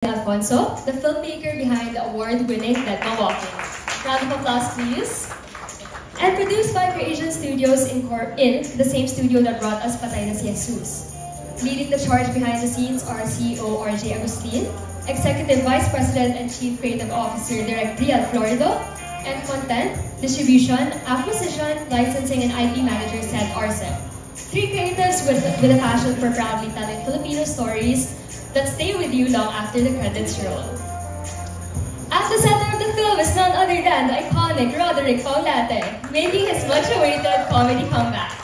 Alfonso, the filmmaker behind the award-winning Deadma Walking. Round of applause, please. And produced by Creation Studios in the same studio that brought us Patay na si Jesus. Leading the charge behind the scenes are CEO RJ Agustin, Executive Vice President and Chief Creative Officer Direct Rial Florido, and Content, Distribution, Acquisition, Licensing, and IP Manager Seth Arcem. Three creatives with a passion for proudly telling Filipino stories that stay with you long after the credits roll. At the center of the film is none other than the iconic Roderick Paulate, making his much-awaited comedy comeback.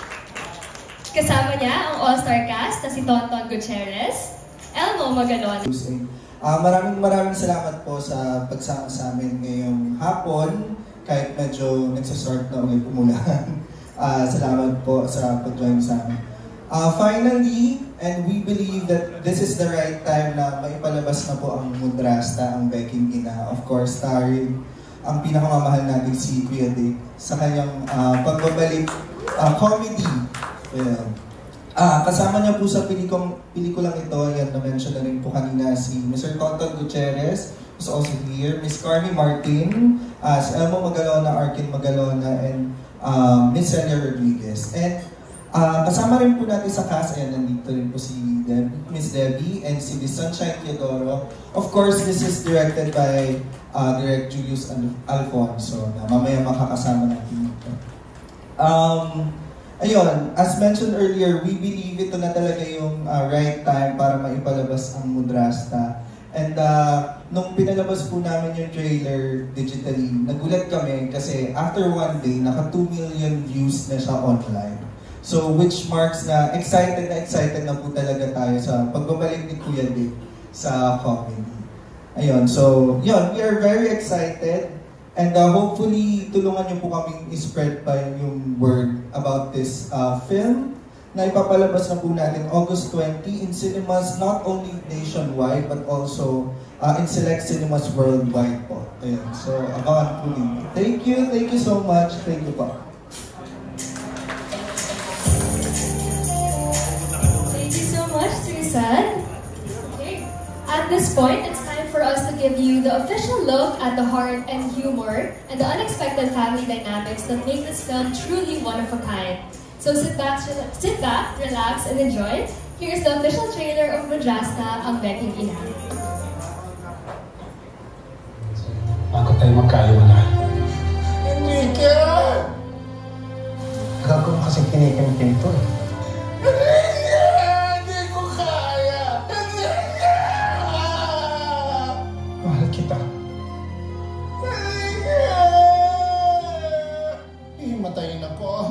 Kasama niya ang all-star cast na si Tonton Gutierrez, Elmo Magalona. Maraming salamat po sa pagsama sa amin ngayong hapon, kahit medyo nagsasort na ulit umulan. Salamat po sa pag-join sa amin. Finally, and we believe that this is the right time na maipalabas na po ang Mudrasta, ang Beking Ina. Of course, starring ang pinakamamahal natin si Kuya Dick sa kanyang pagbabalik comedy film. Kasama niya po sa pelikulang ito, yan na-mention na rin po kanina si Mr. Tonton Gutierrez, who's also here, Miss Carmi Martin, si Elmo Magalona, Arkin Magalona, and Miss Celia Rodriguez. And kasama rin po natin sa cast, ayan, nandito rin po si Miss Debbie and si Miss Sunshine Teodoro. Of course, this is directed by Direct Julius Alfonso, na mamaya makakasama natin dito. Ayun, as mentioned earlier, we believe ito na talaga yung right time para maipalabas ang Mudrasta. And nung pinalabas po namin yung trailer digitally, nagulat kami kasi after one day, naka 2 million views na siya online. So, which marks na excited na po talaga tayo sa pagbabalik ni Kuya Dick sa comedy. Ayun, so, yun, we are very excited. And hopefully, tulungan niyo po kaming i-spread pa yung word about this film na ipapalabas na po natin August 20 in cinemas, not only nationwide, but also in select cinemas worldwide po. Ayun, so, abangan po din. Thank you so much. Thank you po. Okay. At this point, it's time for us to give you the official look at the heart and humor and the unexpected family dynamics that make this film truly one of a kind. So sit back, relax, and enjoy. Here's the official trailer of Mudrasta, ang Beking Ina. Bago tayo magkaiwala. Enrique! Gagawin kasi kinikimpin to eh. Himatayin ako.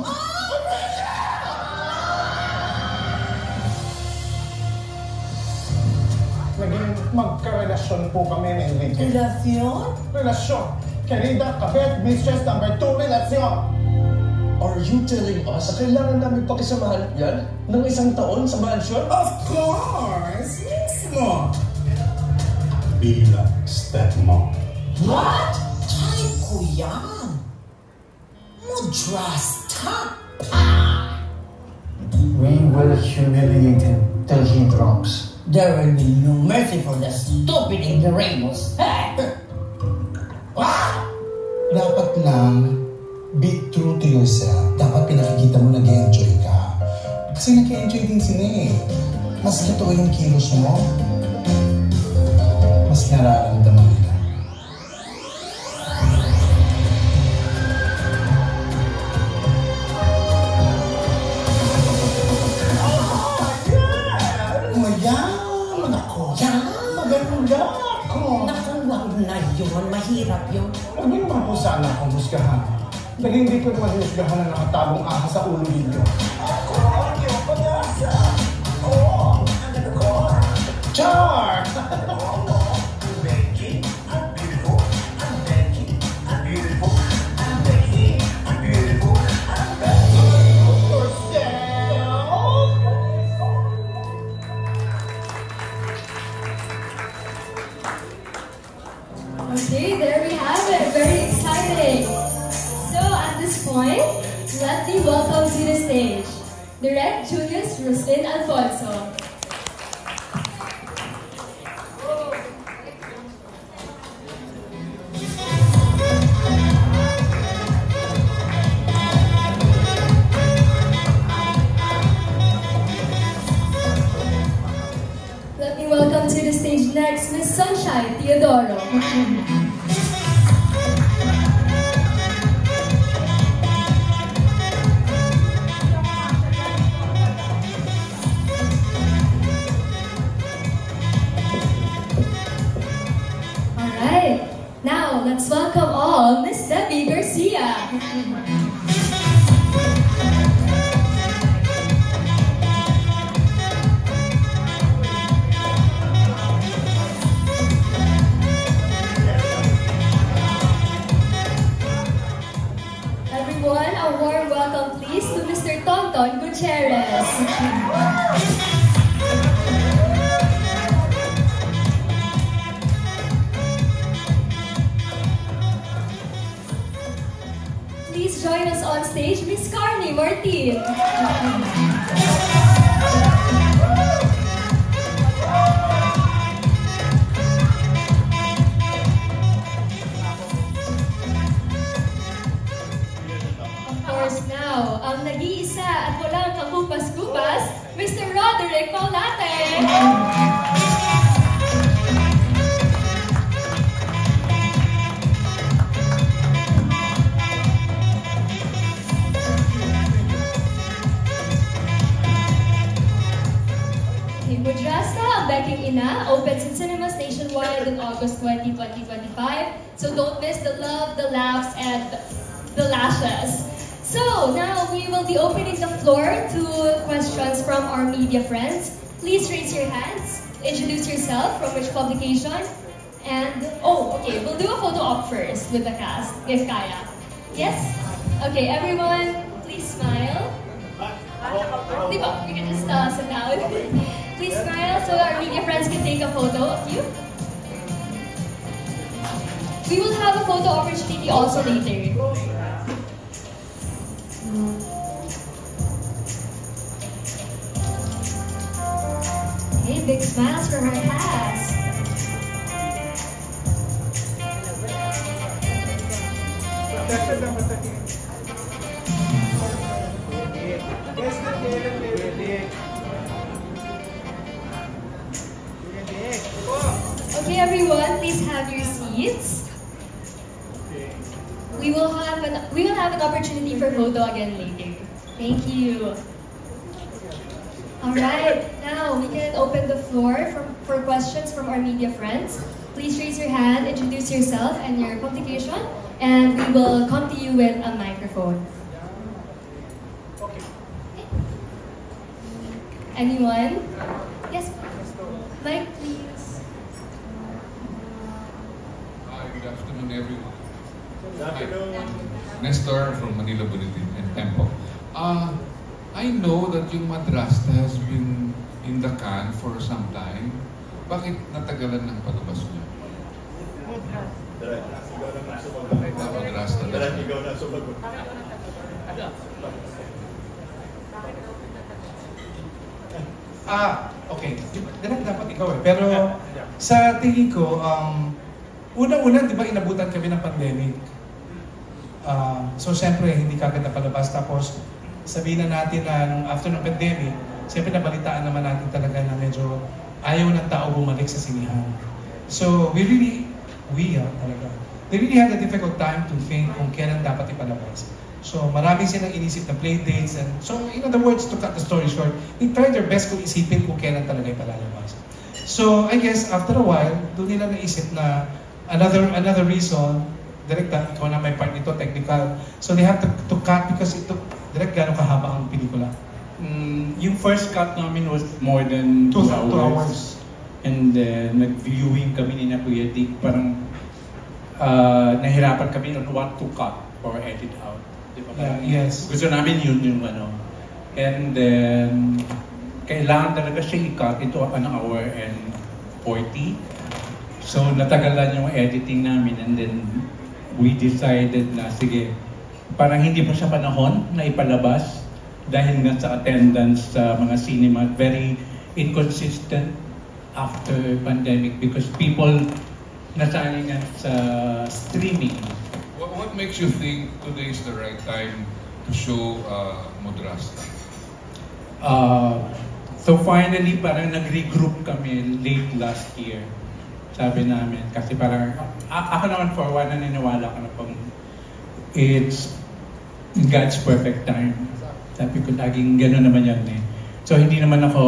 Naging magkarelasyon po kami ni Enrique. Relasyon? Relasyon. Querida, kabet, mistress, number 2, relasyon. Are you telling us na kailangan namin pakisamahan yan ng 1 taon sa mansyon? Of course! Mismo! Bilang stepmom. What? Type ko yan! Mudrasta! We will humiliate him till he drops. There will be no mercy for the stupid ignoramus. Dapat lang, be true to yourself. Dapat pinakikita mo nag-enjoy ka. Kasi nag-enjoy din sila eh. Mas totoo yung kilos mo, mas nararamdaman nila. Mayaman ako. Maganda ako. Naku, wag na yun. Mahirap yun. Huwag niyo naman po sana akong husgahan. Dahil hindi ko naman husgahan na nakatabong ahas sa ulo dito. Ako ang iyong pag-asa. Char! Okay, there we have it. Very exciting. So at this point, let me welcome to the stage Direct Julius Rustin Alfonso. Next, Miss Sunshine Teodoro. Alright, now let's welcome all Miss Debbie Garcia. Everyone, a warm welcome please to Mr. Tonton Gutierrez. Please join us on stage, Miss Carney Martin. Now, ang nag-iisa at walang kakupas-kupas, Mr. Roderick Paulate. Okay, Mudrasta, ang Beking Ina, opens in cinemas nationwide on August 20, 2025. So don't miss the love, the laughs, and the lashes. So, now we will be opening the floor to questions from our media friends. Please raise your hands, introduce yourself, from which publication, and, okay, we'll do a photo op first with the cast, if kaya. Yes? Okay, everyone, please smile. Diba? We can just sit down. Please smile so our media friends can take a photo of you. We will have a photo opportunity also later. Okay, big smiles for our cast. Okay, everyone, please have your seats. We will have an opportunity for photo again later. Thank you. Alright, now we can open the floor for questions from our media friends. Please raise your hand, introduce yourself and your publication, and we will come to you with a microphone. Okay. Anyone? Yes? Mike, please. Hi, good afternoon, everyone. Nestor from Manila Bulletin and Tempo. I know that yung Madrasta has been in the can for some time. Bakit natagalan ng palabas niya? Madrasta. Okay. Dapat ikaw eh. Pero sa tingin ko, una-una, di ba inabutan kami ng pandemic? So, siyempre, hindi kagad napalabas. Tapos, sabihin na natin na nung after ng pandemic, siyempre nabalitaan naman natin talaga na medyo ayaw ng tao bumalik sa sinihan. So, they really had a difficult time to think kung kailan dapat ipalabas. So, marami silang inisip na play dates. And so, in other words, to cut the story short, they tried their best kung isipin kung kailan talaga ipalalabas. So, I guess, after a while, doon nila naisip na another reason, direct ikaw na may part nito, technical. So they have to cut because ito, direct gano'ng kahaba ang pelikula? Yung first cut namin was more than 2 hours. And then, nag-viewing kami ni na Kuya Dick, parang nahirapan kami on what to cut or edit out. Diba? Yes. Gusto namin yun yung ano. And then, kailangan talaga siya i-cut into 1 hour and 40. So, natagalan yung editing namin and then we decided na, sige, parang hindi pa siya panahon na ipalabas dahil nga sa attendance sa mga cinema, very inconsistent after pandemic because people nasanay nga sa streaming. What makes you think today is the right time to show Madrasta? So finally, parang nag-regroup kami late last year. Sabi namin, kasi parang, ako naman for one, naniniwala ko na pang it's in God's perfect time. Sabi ko, laging gano'n naman yan eh. So, hindi naman ako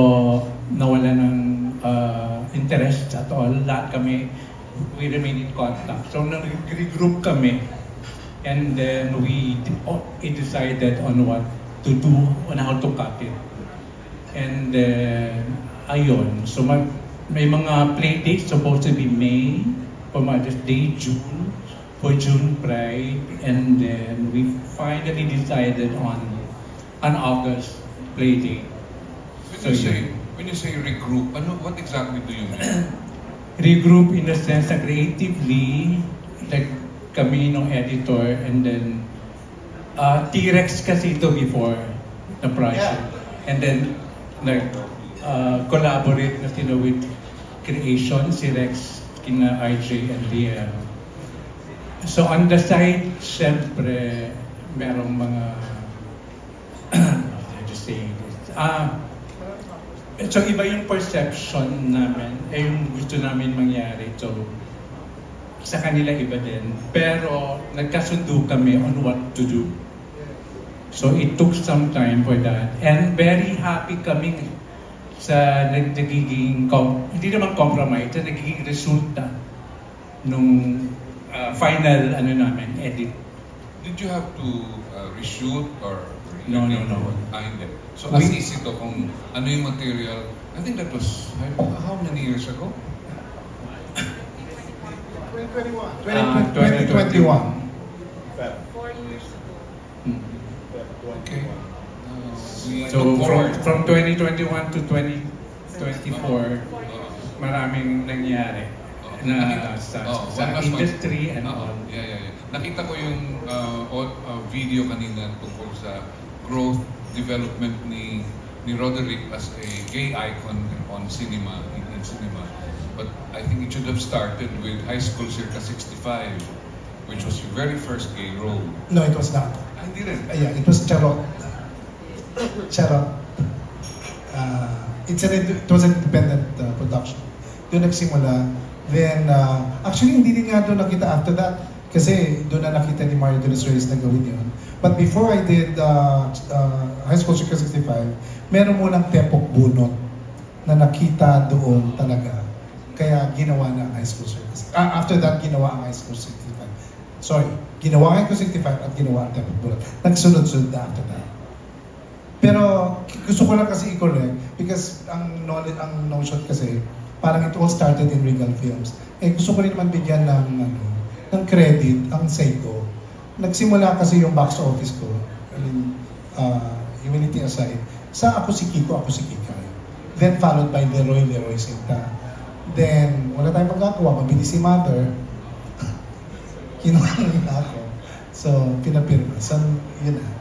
nawala ng interest at all. Lahat kami, we remain in contact. So, nag-regroup kami. And then, we decided on what to do, on how to cut it. And ayun. So, may mga play dates supposed to be May, for Mother's Day, June, for June Pride, and then we finally decided on an August play date. When you say regroup, what exactly do you mean? Regroup in the sense that creatively, like kami nung editor, and then T-Rex kasi ito before the project, and then like collaborate na sila with creation, si Rex, kina RJ and Liam. So on the side, syempre, merong mga just saying this. So iba yung perception namin, yung gusto namin mangyari. So sa kanila iba din. Pero nagkasundo kami on what to do. So it took some time for that. And very happy kami sa nagiging, hindi naman compromise, sa nagiging resulta nung final namin, edit. Did you have to reshoot or No. Hindi. So as easy to kung ano yung material. I think that was how many years ago? 2021. 2021. 4 years ago. Okay. So from 2021 to 2024, maraming nangyari na sa industry and all. Yeah. Nakita ko yung video kanina tungkol sa growth, development ni Roderick as a gay icon on cinema, in cinema. But I think it should have started with High School Circa 65, which was your very first gay role. No, it was not. Hindi rin. Yeah, it was Charot. It was an independent production. Doon nagsimula. Then, actually, hindi din nga doon nakita after that. Kasi doon na nakita ni Mario de los Reyes na gawin yun. But before I did High School Circa 65, meron munang Tepok Bunot na nakita doon talaga. Kaya ginawa na ang High School Circa 65. After that, ginawa ang High School 65. Sorry, ginawa ang High School 65 at ginawa ang Tepok Bunot. Nagsunod-sunod na after that. Pero gusto ko lang kasi i-correct because ang notion kasi parang it all started in Regal Films. Gusto ko rin naman bigyan ng credit ang Seiko. Nagsimula kasi yung box office ko, humility aside, sa Ako si Kiko, Ako si Kikay. Then followed by Leroy Sinta. Then wala tayong magagawa, mabilis si Mother. Kinuha nila ako. So pinapirma. So yun na.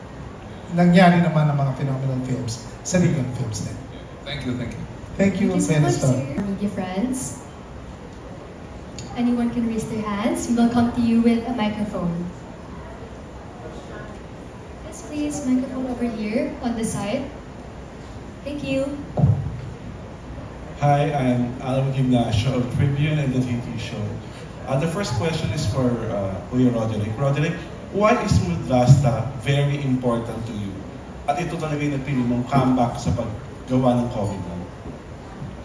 Nangyari naman ang mga phenomenal films sa Regal Films din. Thank you. Thank you, Thank you so much, Sir. Media friends. Anyone can raise their hands. We will come to you with a microphone. Yes, please, microphone over here on the side. Thank you. Hi, I'm Alan Gimnasio of Tribune and the TV Show. The first question is for Kuya Roderick. Roderick, why is Modrasta very important to you? At ito talaga yung nagpili mong comeback sa paggawa ng COVID lang.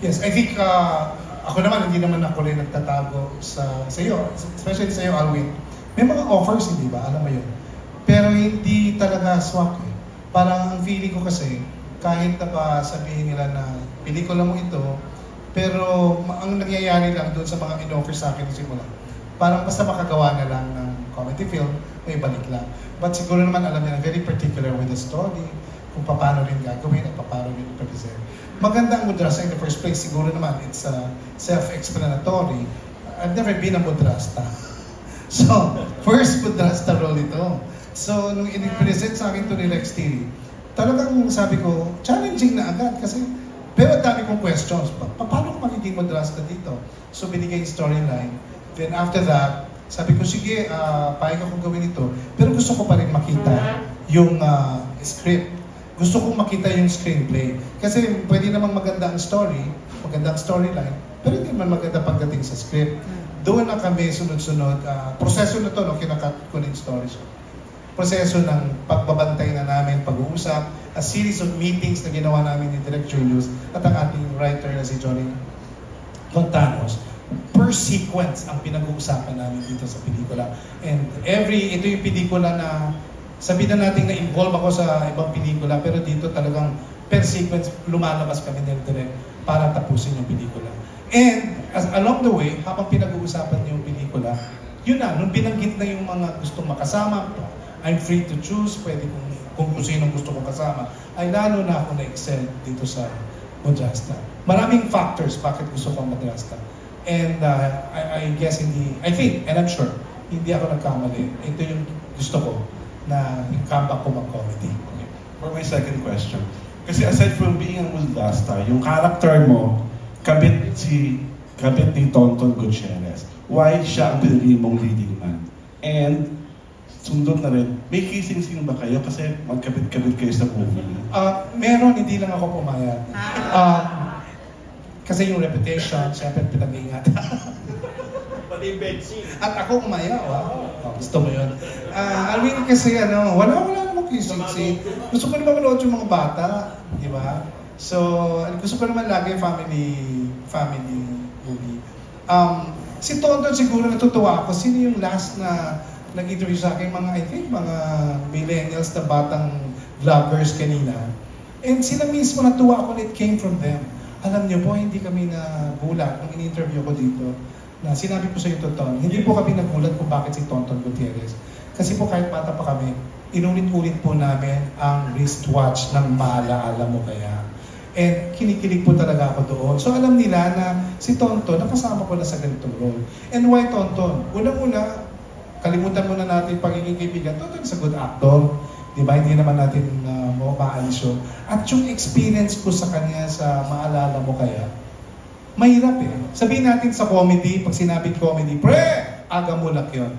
Yes, I think ako naman, hindi naman ako rin nagtatago sa iyo, especially sa iyo, Alwin. May mga offers, hindi ba? Alam mo yun. Pero hindi talaga swak eh. Parang ang feeling ko kasi, kahit na ba sabihin nila na pelikula mo ito, pero ang nangyayari lang doon sa mga in-offer sa akin simula, parang basta makagawa na lang ng comedy film, may balik lang. But siguro naman alam niya na very particular with the story, kung paano rin gagawin at paano rin i-present. Maganda ang Modrasta in the first place. Siguro naman, it's self-explanatory. I've never been a Modrasta. So, first Modrasta role ito. So, nung in-present sa akin ito ni Rex TV, talagang sabi ko, challenging na agad kasi, pero dami kong questions. Paano ko magiging Modrasta dito? So, binigay yung storyline. Then after that, sabi ko, sige, payag akong gawin ito. Pero gusto ko pa rin makita yung script. Gusto kong makita yung screenplay. Kasi pwede namang maganda ang story, maganda ang storyline, pero hindi man maganda pagdating sa script. Doon na kami sunod-sunod, proseso na to, no, kinakat ko na yung stories. Proseso ng pagbabantay na namin, pag-uusap, a series of meetings na ginawa namin ni Direk Julius at ang ating writer na si Johnny Contanos. Per sequence ang pinag-uusapan namin dito sa pelikula. And ito yung pelikula na sabihin na natin na involve ako sa ibang pelikula, pero dito talagang per sequence lumalabas kami ng Direk para tapusin yung pelikula. And along the way, habang pinag-uusapan yung pelikula, yun na, nung binanggit na yung mga gustong makasama, I'm free to choose, pwede kung sino gusto kong kasama, ay lalo na ako na-excel dito sa Madrasta. Maraming factors bakit gusto kong Madrasta. And I guess I think, and I'm sure, hindi ako nagkamali. Ito yung gusto ko na comeback ko mag-comedy. Okay. For my second question, kasi aside from being a Madrasta, yung character mo, kabit ni Tonton Gutierrez. Why siya ang pinili mong leading man? And sundot na rin, may kissing scene ba kayo? Kasi magkabit-kabit kayo sa movie. Meron, hindi lang ako pumayag. Kasi yung reputation, siyempre pinag-iingat. Pati yung bed scene. At ako umaya, gusto mo yun. Alwin kasi wala namang kissing scene. Gusto ko naman manood yung mga bata, di ba? So, gusto ko naman lagi family movie. Si Tonton siguro natutuwa ako. Sino yung last na nag-interview sa akin? I think mga millennials na batang vloggers kanina. And sila mismo natuwa ako, it came from them. Alam niyo po, hindi kami nagulat nung in-interview ko dito. Na sinabi ko sa iyo, Tonton, hindi po kami nagulat kung bakit si Tonton Gutierrez. Kasi po kahit bata pa kami, inulit-ulit po namin ang wristwatch ng Maalaala Mo Kaya. And kinikilig po talaga ako doon. So alam nila na si Tonton, nakasama ko na sa ganitong role. And why Tonton? Unang-una, kalimutan muna natin pagiging kaibigan. Tonton is a good actor. Diba? Hindi naman natin maalis yun. At yung experience ko sa kanya sa Maalala Mo Kaya, mahirap eh. Sabihin natin sa comedy, pag sinabing comedy, pre, aga mo lang yun.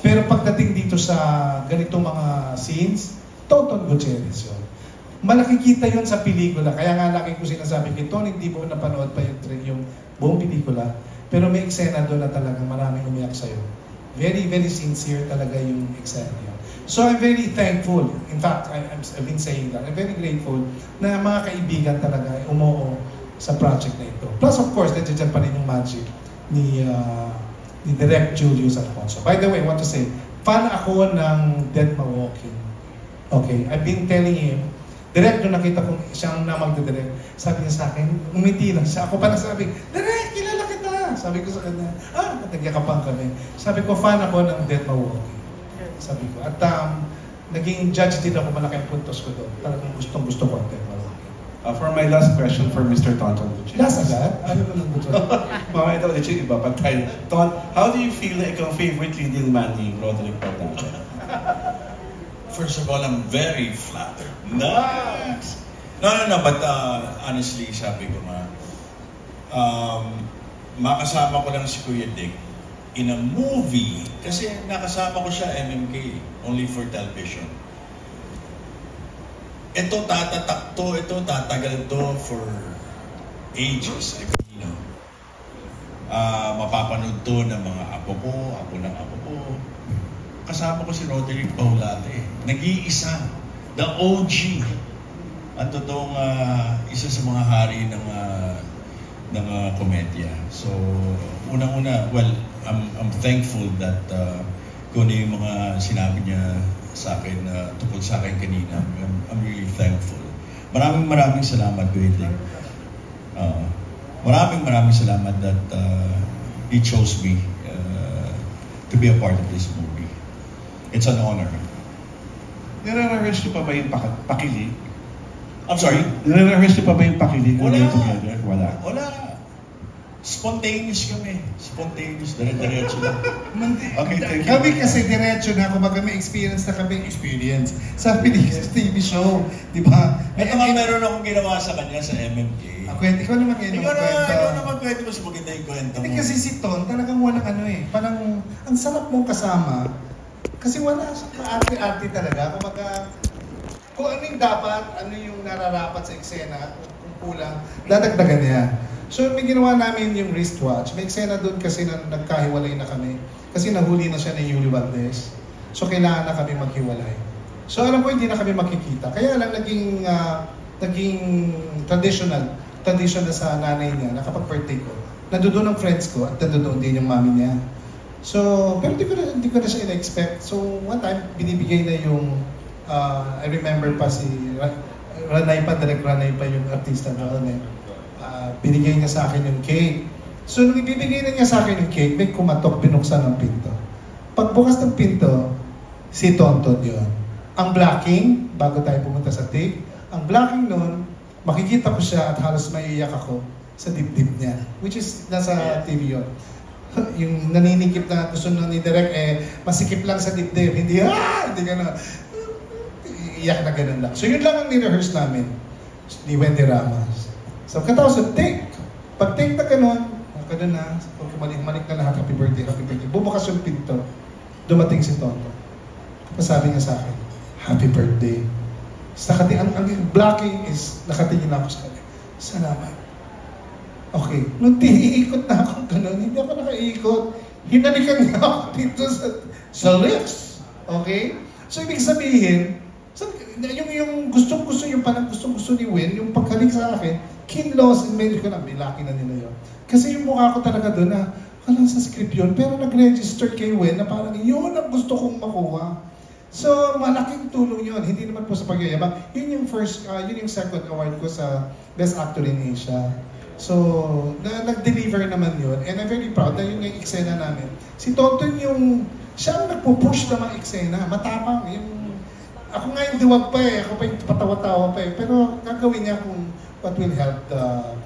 Pero pagdating dito sa ganitong mga scenes, Tonton Gutierrez yun. Malaki kita yun sa pelikula. Kaya nga laki ko sinasabi kay Ton, hindi mo napanood pa yung buong pelikula. Pero may eksena doon na talagang maraming umiyak sa'yo. Very, very sincere talaga yung eksena yun. So I'm very thankful. In fact, I've been saying that. I'm very grateful na mga kaibigan talaga umuo sa project na ito. Plus of course, nandiyan pa rin yung magic ni Direk Julius Alfonso. By the way, I want to say, fan ako ng Dead Ma Walking. Okay, I've been telling him, Direk, nung nakita ko siyang na magdidirect, sabi niya sa akin, umiti lang siya. Ako pa nagsabi, Direk, kilala kita! Sabi ko sa kanya, nagyakapan kami. Sabi ko, fan ako ng Dead Ma Walking. Sabi ko. At naging judge din ako, malaking puntos ko doon. Talagang gustong-gusto ko ang Dead Ma Walking. For my last question for Mr. Tonton Gutierrez. Last agad? Ano mo lang gusto? Mamaya daw ulit yung iba. Pagkain. Ton, how do you feel na ikaw favorite leading man ni Roderick Pagdache? First of all, I'm very flattered. Nice! No, but honestly, sabi ko nga, makasama ko lang si Kuya Dick in a movie, kasi nakasama ko siya MMK, only for television. Ito tatatakto, ito tatagal to for ages. Mapapanood to ng mga apo ko, apo ng apo ko. Kasama ko si Roderick Paulate. Nag-iisa. The OG. Ang totoong isa sa mga hari ng komedya. So, unang-una, well, I'm thankful that kung ano yung mga sinabi niya sa akin, tungkol sa akin kanina. I'm really thankful. Maraming salamat, Kuya Dick. Maraming salamat that he chose me to be a part of this movie. It's an honor. Nire-rehearse niyo pa ba yung pakilig? I'm sorry? Nire-rehearse niyo pa ba yung pakilig? Wala. Together? Wala. Spontaneous kami. Spontaneous. Diretso lang. Okay, thank you. Kami kasi diretso na, kumbaga may experience na kami. Sa TV show. Di ba? Ito nga meron akong ginawa sa kanya sa MMK. Ikaw naman ngayon Ikaw naman kwento mo sa maganda yung kwento mo. Kasi si Ton, talagang walang parang ang sarap mong kasama. Kasi wala siya arte-arte talaga. Kumbaga, kung ano yung dapat, ano yung nararapat sa eksena, kung kulang, dadagdagan niya. So may ginawa namin yung wristwatch. May eksena doon kasi na nagkahiwalay na kami. Kasi nahuli na siya ni Yuli Valdez. So kailangan na kami maghiwalay. So alam ko hindi na kami makikita. Kaya lang naging traditional na sa nanay niya na kapag birthday ko, nandoon ang friends ko at nandoon din yung mami niya. So, pero hindi ko na siya in-expect. So one time, binibigay na yung, I remember pa si Ranay pa, direct Ranay pa yung artista doon eh. Binigay niya sa akin yung cake. So nung ibibigay na niya sa akin yung cake, may kumatok, binuksan ng pinto. Pagbukas ng pinto, si Tonton yun. Ang blocking, bago tayo pumunta sa take, ang blocking nun, makikita ko siya at halos maiiyak ako sa dibdib niya. Which is, nasa TV yun. Yung naninikip na gusto nung ni Direk, masikip lang sa dibdib. Hindi gano'n. Iyak na gano'n lang. So yun lang ang ni-rehearse namin ni Wendy Ramos. So katapos ng take. Pag take na gano'n na, malik na lahat, happy birthday. Bubukas yung pinto. Dumating si Tonto. Tapos sabi niya sa akin, happy birthday. Ang blocking is, nakatingin ako sa kanya. Salamat. Okay. Nung iikot na ako gano'n, hindi ako nakaikot. Hinalikan niya ako dito sa lips. Okay? So ibig sabihin, yung gustong-gusto, yung parang gustong-gusto ni Win, yung paghalik sa akin, kinlos, and medyo ko na, bilaki na nila yun. Kasi yung mukha ko talaga doon na, alam sa script yun, pero nag-register kay Win na parang yun ang gusto kong makuha. So, malaking tulong yun. Hindi naman po sa pagyayabang. Yun yung second award ko sa Best Actor in Asia. So, nag-deliver naman yun. And I'm very proud na yun yung eksena namin. Si Tonton siya ang nagpo-push na mga eksena. Matapang. Ako nga yung diwag pa eh. Ako pa yung patawa-tawa pa eh. Pero gagawin niya kung what will help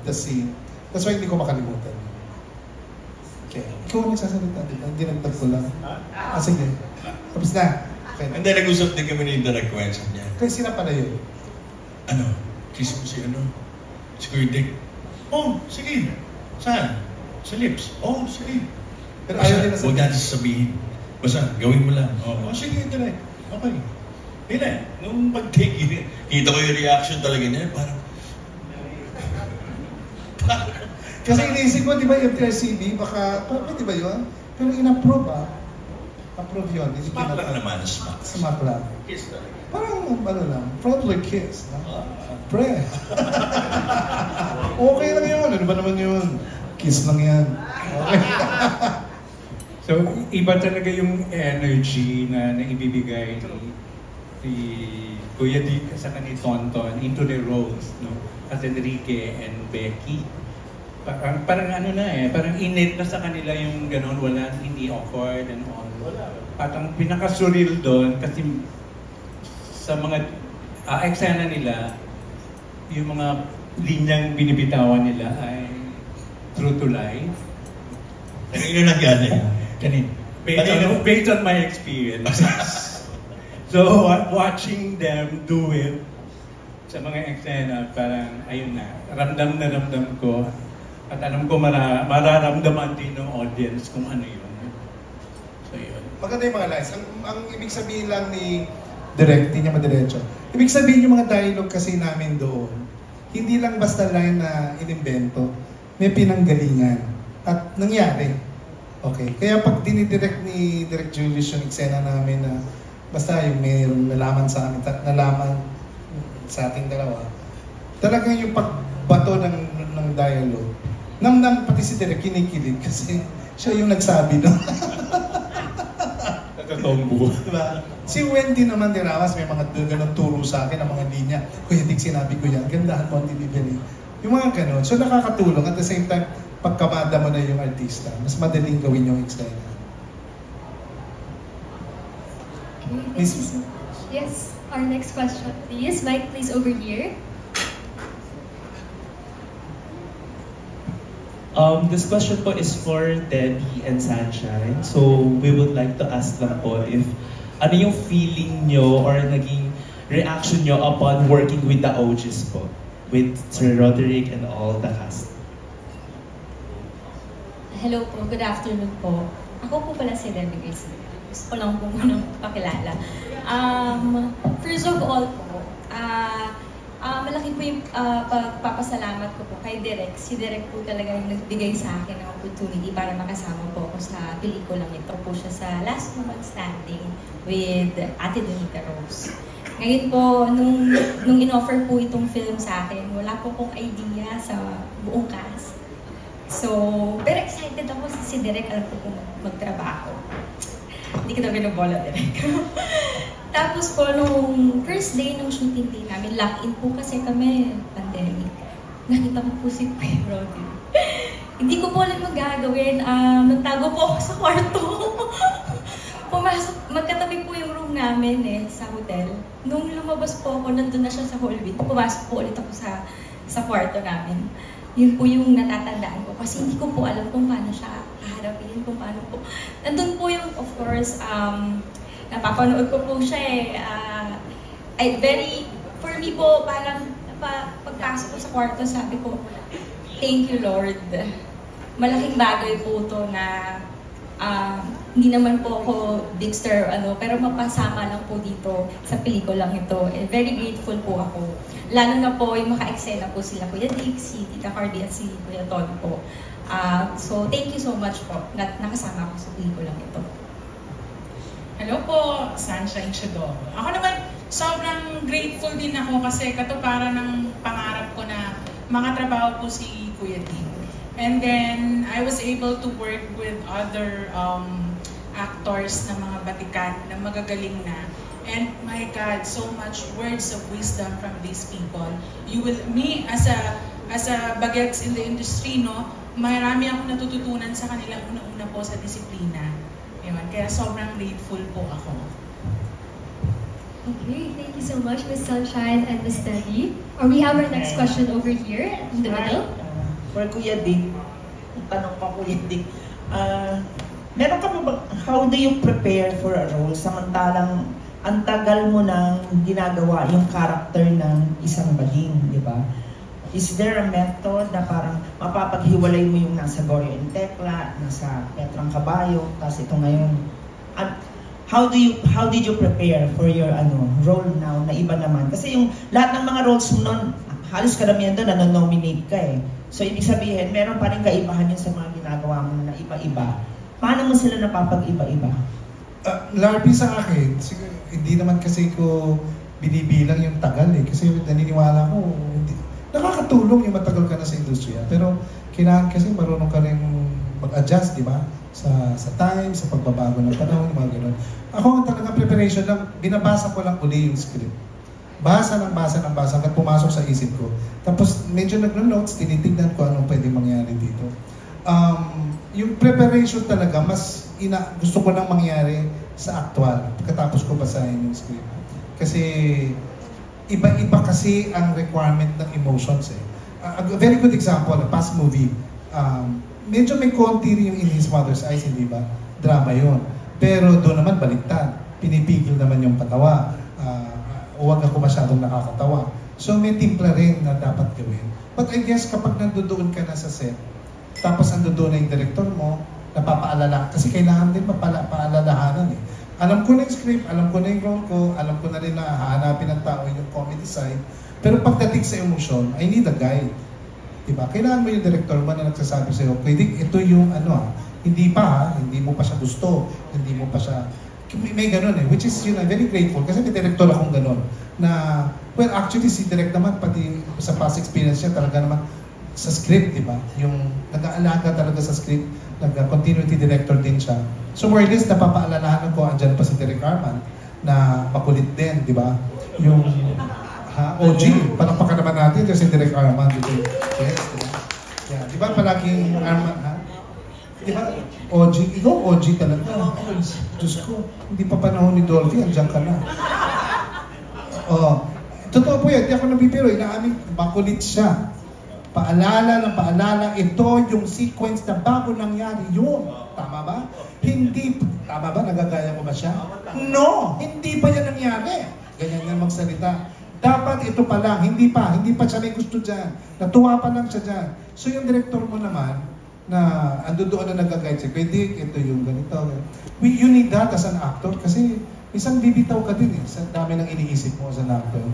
the scene. That's why hindi ko makalimutan. Okay. Ikaw ang nagsasalita, di ba? Hindi nagtagpo lang. Sige. Tapos na. Okay. And then nag-usap din kami ni Direk Wenson niya. Kasi sila pala yun. Kiss mo si si Kuya Dick. Oh, sige. Saan? Sa lips. Oh, sige. Pero ayaw nila huwag natin sabihin. Basta, gawin mo lang. Oh, sige, Direk. Okay. Hindi nung pag-take yun, kita ko yung reaction talaga niya. Parang, kasi iniisip ko, di ba yung TRCB, baka, di ba yun? Pero in-approve Approve yun. Smack lang naman, smack. Smack lang. Kiss talaga. Parang, friendly kiss. Pre. Okay lang yun. Ano ba naman yun? Kiss lang yan. Okay. So, iba talaga yung energy na ibibigay ni Kuya Dick sa ni Tonton into the roles, no? As Enrique and Becky. Parang parang innate na sa kanila yung gano'n, hindi awkward and all. Parang pinaka-surreal doon kasi sa mga eksena nila, yung mga linyang binibitawan nila ay true to life. Kanino nangyari? Based on my experience. So, watching them do it sa mga eksena, parang ayun na, ramdam ko at alam ko mararamdaman din ng audience kung ano yun. So, yun. Maganda yung mga lines. Ang ibig sabihin lang ni Direk, hindi niya madiretso. Ibig sabihin yung mga dialogue kasi namin doon, hindi lang basta line na inimbento, may pinanggalingan. At nangyari. Okay. Kaya pag dinidirect ni Direk Julius yung eksena namin na basta yung mayroong nalaman sa ating dalawa, talagang yung pagbato ng dialogue, namnam pati si Direk kinikilig kasi siya yung nagsabi, no? Nagkatombo. Diba? Si Wendy naman din Ramos, may mga ganun turo sa akin, ang mga linya. Kuya Dick, sinabi ko yan, gandahan mo ang delivery. Yung mga ganun. So nakakatulong. At the same time, pagkamada mo na yung artista, mas madaling gawin yung eksena. Yes, our next question please. Mike, please over here. This question po is for Debbie and Sunshine. So we would like to ask them po if ano yung feeling nyo or naging reaction nyo upon working with the OGs po, with Sir Roderick and all the cast. Hello po, good afternoon po. Ako po pala si Debbie Garcia. Gusto ko lang po munang pakilala. First of all po, Malaki po yung pagpapasalamat ko po kay Direk. Si Direk po talaga yung nagbigay sa akin ng opportunity para makasama po ako sa pelikulang ito po siya sa Last Woman Standing with Ate Donita Rose. Ngayon po, nung in-offer po itong film sa akin, wala po akong idea sa buong cast. So, pero excited ako si Direk, alam ko kung magtrabaho. Hindi kita binobola, Direk. Tapos po, nung first day ng shooting day namin, lock-in po kasi kami, pandemic. Nakita ko po si Kuya Roddy. Hindi ko po alam magagawin. Nagtago po ako sa kwarto. Pumasok, magkatabi po yung room namin sa hotel. Nung lumabas po ako, nandun na siya sa hallway. Pumasok po ulit ako sa kwarto namin. Yun po yung natatandaan ko. Kasi hindi ko po alam kung paano siya haharapin, kung paano po. Nandun po yung, of course, napapanood ko po siya for me po, parang pagpasok ko sa kwarto, sabi ko, thank you Lord. Malaking bagay po to na hindi naman po ako big star, pero mapasama lang po dito sa pelikulang ito. Very grateful po ako. Lalo na po yung maka-eksena po sila, Kuya Dick, si Tita Cardi at si Kuya Ton po. So, thank you so much po na nakasama ako sa pelikulang ito. Hello po, Sunshine Shadoro. Ako naman, sobrang grateful din ako kasi katuparan ng pangarap ko na makatrabaho po si Kuya Dick. And then, I was able to work with other actors na mga batikan na magagaling na. And my God, so much words of wisdom from these people. Me as a bagets in the industry, marami akong natututunan sa kanila una-una po sa disiplina. Kaya sobrang grateful po ako. Okay, thank you so much, Ms. Sunshine and Ms. Debbie. We have our next question over here in the middle. For Kuya Dick, tanong pa Kuya Dick, meron ka ba, how do you prepare for a role samantalang ang tagal mo nang ginagawa yung character ng isang bading, di ba? Is there a method na parang mapapaghiwalay mo yung nasa Goyo and Tekla, nasa Petrang Kabayo, tapos ito ngayon? How did you prepare for your role now na iba naman? Kasi yung lahat ng mga roles mo noon, halos karamihan doon nanonominate ka eh. So ibig sabihin, meron pa rin kaibahan yun sa mga ginagawa mo na iba-iba. Paano mo sila napapag-iba-iba? Larbi sa akin, hindi naman kasi ko binibilang yung tagal eh. Kasi naniniwala ko, nakakatulong yung matagal ka na sa industriya. Pero kailangan kasi marunong ka rin mag-adjust, di ba? Sa time, sa pagbabago ng panahon, mga gano'n. Ako talaga preparation lang, binabasa ko lang uli yung script. Basa hanggang pumasok sa isip ko. Tapos medyo nagno-notes, tinitignan ko anong pwede mangyari dito. Yung preparation talaga, gusto ko nang mangyari sa actual, pagkatapos ko basahin yung script. Kasi iba-iba kasi ang requirement ng emotions eh. A very good example, a past movie. Medyo may konti rin yung In His Mother's Eyes, hindi ba? Drama yun. Pero doon naman baliktad. Pinipigil naman yung patawa. Huwag ako masyadong nakakatawa. So may timpla rin na dapat gawin. But I guess kapag nandoon ka na sa set, tapos nandoon na yung director mo, napapaalala. Kasi kailangan din paalalahanan eh. Alam ko na yung script, alam ko na yung role ko, alam ko na rin na hahanapin ng tao yung comedy side. Pero pagdating sa emotion, I need a guide. Diba? Kailangan mo yung director mo na nagsasabi sa'yo, pwede ito yung hindi mo pa siya gusto, hindi mo pa siya, may ganun eh. Which is, I'm very grateful kasi may director akong ganun. Na, well, actually si Direk naman, pati sa past experience niya, talaga naman sa script, diba? Yung nag-aalaga talaga sa script, nag-continuity director din siya. So more or less, napapaalalahan ko, andyan pa si Direk Arman, na makulit din, di ba? Yung OG, palakpakan naman natin si Direk Arman. Yes, diba? Yeah, di ba palaging Arman, di ba? OG, ikaw OG talaga. Diyos ko, hindi pa panahon ni Dolphy, andyan ka na. Totoo po yan, di ako nabibiro, inaamin, makulit siya. Paalala, ito yung sequence na bago nangyari yun. Tama ba? Tama ba? Nagagaya ko ba siya? No! Hindi pa yan nangyari. Ganyan yan magsalita. Dapat ito pa lang, hindi pa siya may gusto dyan. Natuwa pa lang siya dyan. So yung director mo naman, na ando doon na nag-guide siya, pwede, ito yung ganito. You need that as an actor kasi Isang bibitaw ka din sa dami ng iniisip mo sa actor.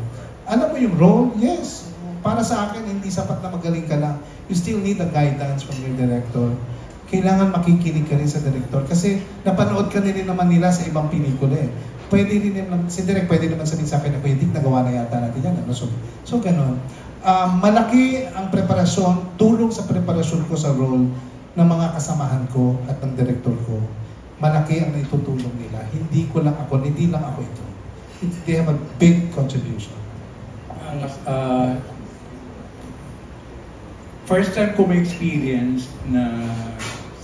Alam mo yung role? Yes. Para sa akin, hindi sapat na magaling ka lang. You still need a guidance from your director. Kailangan makikinig ka rin sa director. Kasi napanood ka rin naman nila sa ibang pelikula eh. Pwede rin naman, si Direk pwede naman sabihin sa akin na pwede nagawa na yata natin yan. Ano? So ganun. Malaki ang preparasyon, tulong sa preparasyon ko sa role ng mga kasamahan ko at ng director ko. Malaki ang naitutulong nila. Hindi lang ako ito. They have a big contribution. First time ko may experience na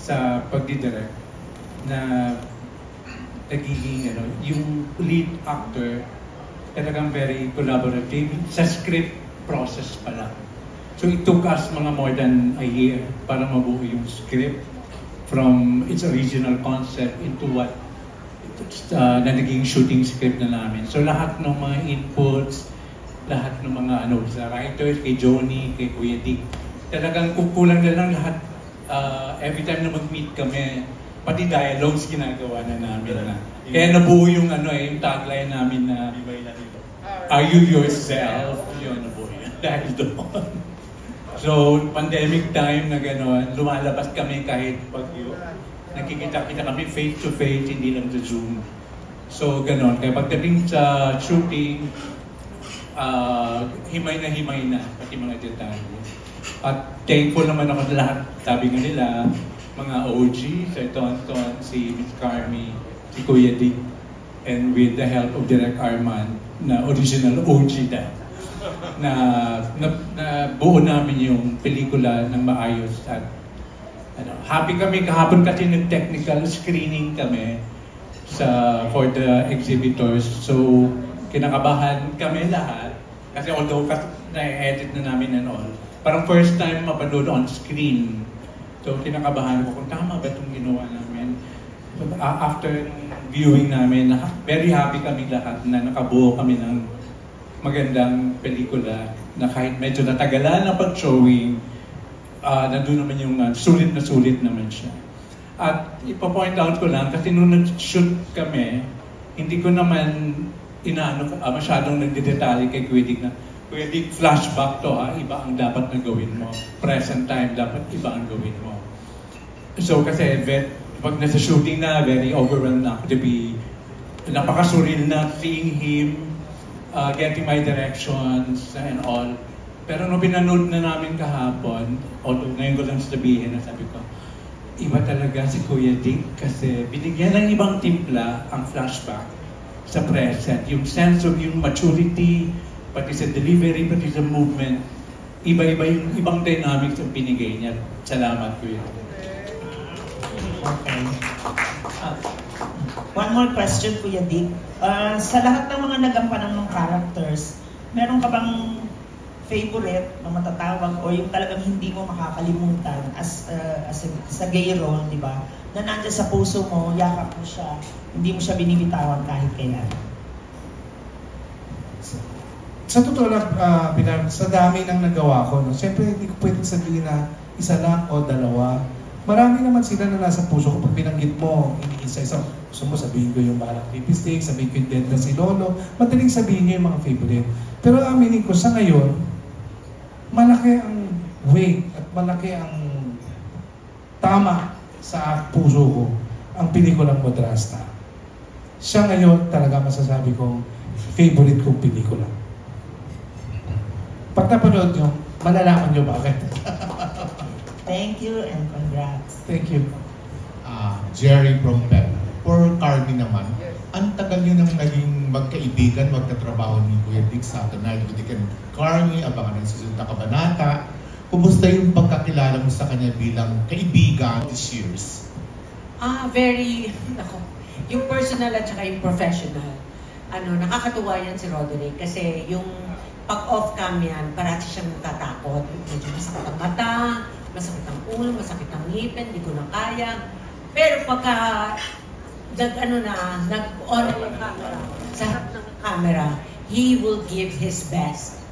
sa pagdidirect na nagiging yung lead actor talagang very collaborative sa script process pa lang. So it took us mga more than a year para mabuo yung script from its original concept into what na naging shooting script na namin. So lahat ng mga inputs, lahat ng mga sa writers, kay Johnny, kay Kuya Dick, talagang kukulang na lang lahat. Every time na mag-meet kami, pati dialogues ginagawa na namin na. Kaya nabuo yung yung tagline namin na Are you yourself? Yun, nabuo yun. Dahil doon. So, pandemic time na gano'n, lumalabas kami kahit bagyo. Nakikita-kita kami face-to-face, hindi lang sa Zoom. So, gano'n. Kaya pagdating sa shooting, himay na, pati mga detalye. At thankful naman ako sa lahat, sabi nga nila, mga OG, si Tonton, si Miss Carmi, si Kuya Dick, and with the help of Direk Arman, na original OG na buo namin yung pelikula ng maayos at happy kami kahapon kasi nag-technical screening kami for the exhibitors. So kinakabahan kami lahat kasi although na-edit na namin and all, parang first time mapanood on screen. So kinakabahan ko kung tama ba itong ginawa namin. So, after viewing namin, very happy kami lahat na nakabuo kami ng magandang pelikula na kahit medyo natagalan na pag-showing, nandun naman yung sulit naman siya. At ipo-point out ko lang, kasi nung nag-shoot kami, hindi ko naman masyadong nagdedetalye kay Kuya Dick na, Kuya Dick, flashback to iba ang dapat na gawin mo. Present time, dapat iba ang gawin mo. So kasi, pag nasa shooting na, very overwhelmed na ako to be, napaka-surreal na seeing him, getting my directions and all. Pero nung pinanood na namin kahapon, although ngayon ko lang sabihin na sabi ko, iba talaga si Kuya Dick kasi binigyan ng ibang timpla ang flashback sa present. Yung sense of yung maturity, pati sa delivery, pati sa movement, iba-iba yung ibang dynamics ang binigay niya. Salamat, Kuya Dick. Okay. One more question, Kuya Dick. Sa lahat ng mga nagampanan ng characters, meron ka bang favorite na matatawag o yung talagang hindi mo makakalimutan as a gay role, di ba? Na nandiyan sa puso mo, yakap mo siya, hindi mo siya binibitawan kahit kailan. Sa totoo lang, sa dami ng nagawa ko, siyempre hindi ko pwedeng sabihin na isa lang o dalawa. Marami naman sila na nasa puso ko. Pag binanggit mo, isa-isa, gusto mo sabihin ko yung Balang Lipstick, sabihin ko yung Dead na si Lolo, madaling sabihin niyo yung mga favorite. Pero aminin ko, sa ngayon, malaki ang weight at malaki ang tama sa puso ko ang pelikulang Madrasta. Siya ngayon talaga masasabi kong favorite kong pelikula. Pag napanood nyo, malalaman nyo bakit. Thank you and congrats. Thank you. Jerry from Pep. For Carmi naman, ang tagal nyo nang naging magkaibigan, magkatrabaho ni Kuya Dick sa Tonight with Dick and Carmi, abangan ng susunod na kabanata. Kumusta yung pagkakilala mo sa kanya bilang kaibigan these years? Yung personal at saka yung professional. Nakakatuwa yan si Roderick kasi yung pag-off cam yan, parati siyang natatakot. Medyo masakit ang mata, masakit ang ulo, masakit ang ngipin, hindi ko na kaya. Pero pagka nag-on yung camera, sa harap ng camera, he will give his best.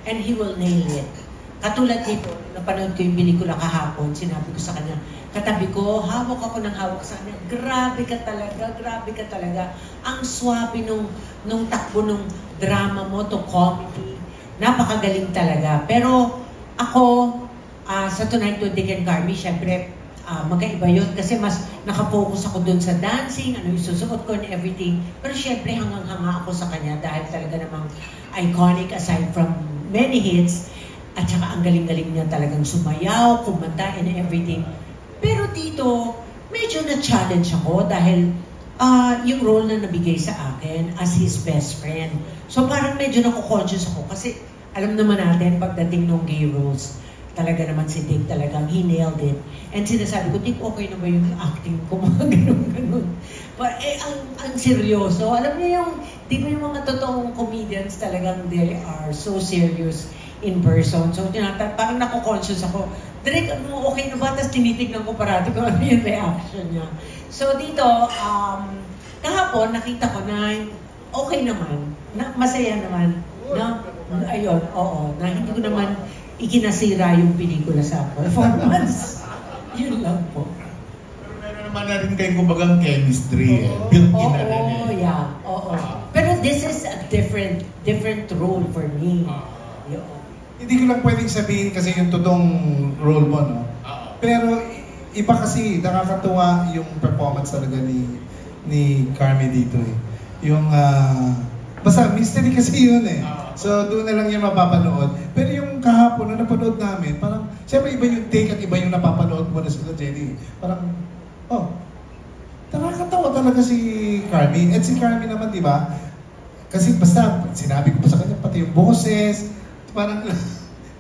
And he will nail it. Katulad nito, napanood ko yung pelikula kahapon, sinabi ko sa kanya, katabi ko, hawak ako ng hawak sa kanya. Grabe ka talaga, grabe ka talaga. Ang swabe nung takbo nung drama mo to comedy. Napakagaling talaga. Pero ako, sa Tonight with Dick and Carmi, syempre, magkaiba yun kasi mas nakafocus ako dun sa dancing, ano yung susuot ko and everything. Pero syempre hanga ako sa kanya dahil talaga namang iconic aside from many hits. At saka ang galing-galing niya talagang sumayaw, kumanta and everything. Pero dito, medyo na-challenge ako dahil yung role na nabigay sa akin as his best friend. So parang medyo naku-conscious ako kasi alam naman natin pagdating ng gay roles, talaga naman si Dick talagang he nailed it. And sinasabi ko, Dick, okay na ba yung acting ko? Mga ganun-ganun. But ang seryoso. Alam niyo yung, di ba yung mga totoong comedians talagang they are so serious in person. So parang naku-conscious ako. Direk, ano, okay na ba? Tapos tinitignan ko parati kung ano yung reaction niya. So dito, kahapon nakita ko na okay naman, na masaya naman. Na, ayun, oo, na hindi ko naman ikinasira yung pelikula sa performance. Yun lang po. Pero meron naman na rin kayong kumbagang chemistry. Built-in na rin eh. Yeah, oo. Pero this is a different role for me. Hindi ko lang pwedeng sabihin kasi yung totoong role mo, no? Pero iba kasi, nakakatuwa yung performance talaga ni Carmi dito eh. Yung, basta mystery kasi yun eh. So doon na lang yung mapapanood. Pero yung kahapon na napanood namin, parang, siyempre iba yung take at iba yung napapanood mo na sila, Jenny. Parang, nakakatawa talaga si Carmi. At si Carmi naman, di ba? Kasi basta, sinabi ko pa sa kanya, pati yung boses, parang,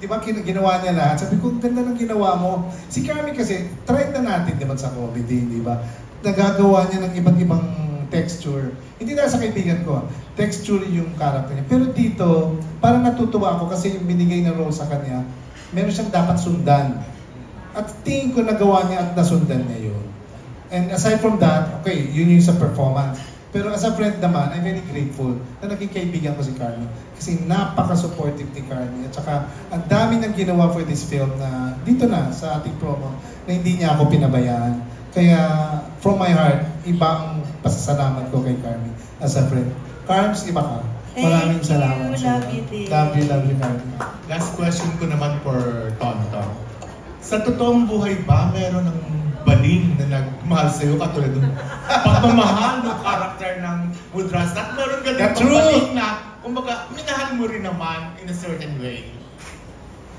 di ba, ginawa niya lahat. Sabi ko, ganda ng ginawa mo. Si Carmi kasi, try na natin, di ba, sa comedy, di ba? Nagagawa niya ng iba't ibang texture. Hindi dahil sa kaibigan ko, texture yung character niya. Pero dito, parang natutuwa ako kasi yung binigay na role sa kanya, meron siyang dapat sundan. At tingin ko nagawa niya at nasundan niya yun. And aside from that, okay, yun yung sa performance. Pero as a friend naman, I'm very grateful na naging kaibigan ko si Carmi. Kasi napaka-supportive ni Carmi. At saka, ang dami nang ginawa for this film na dito na sa ating promo na hindi niya ako pinabayaan. Kaya, from my heart, ibang pasasalamat ko kay Carmi as a friend. Carms, iba ka. Maraming salamat. Love you, love you, Carmi. Last question ko naman for Tonton. Sa totoong buhay ba, meron ng baling na nagmahal sa'yo katulad ng pagmamahal ng karakter ng Mudras? At meron ka din baling na, kumbaga, minahal mo rin naman in a certain way.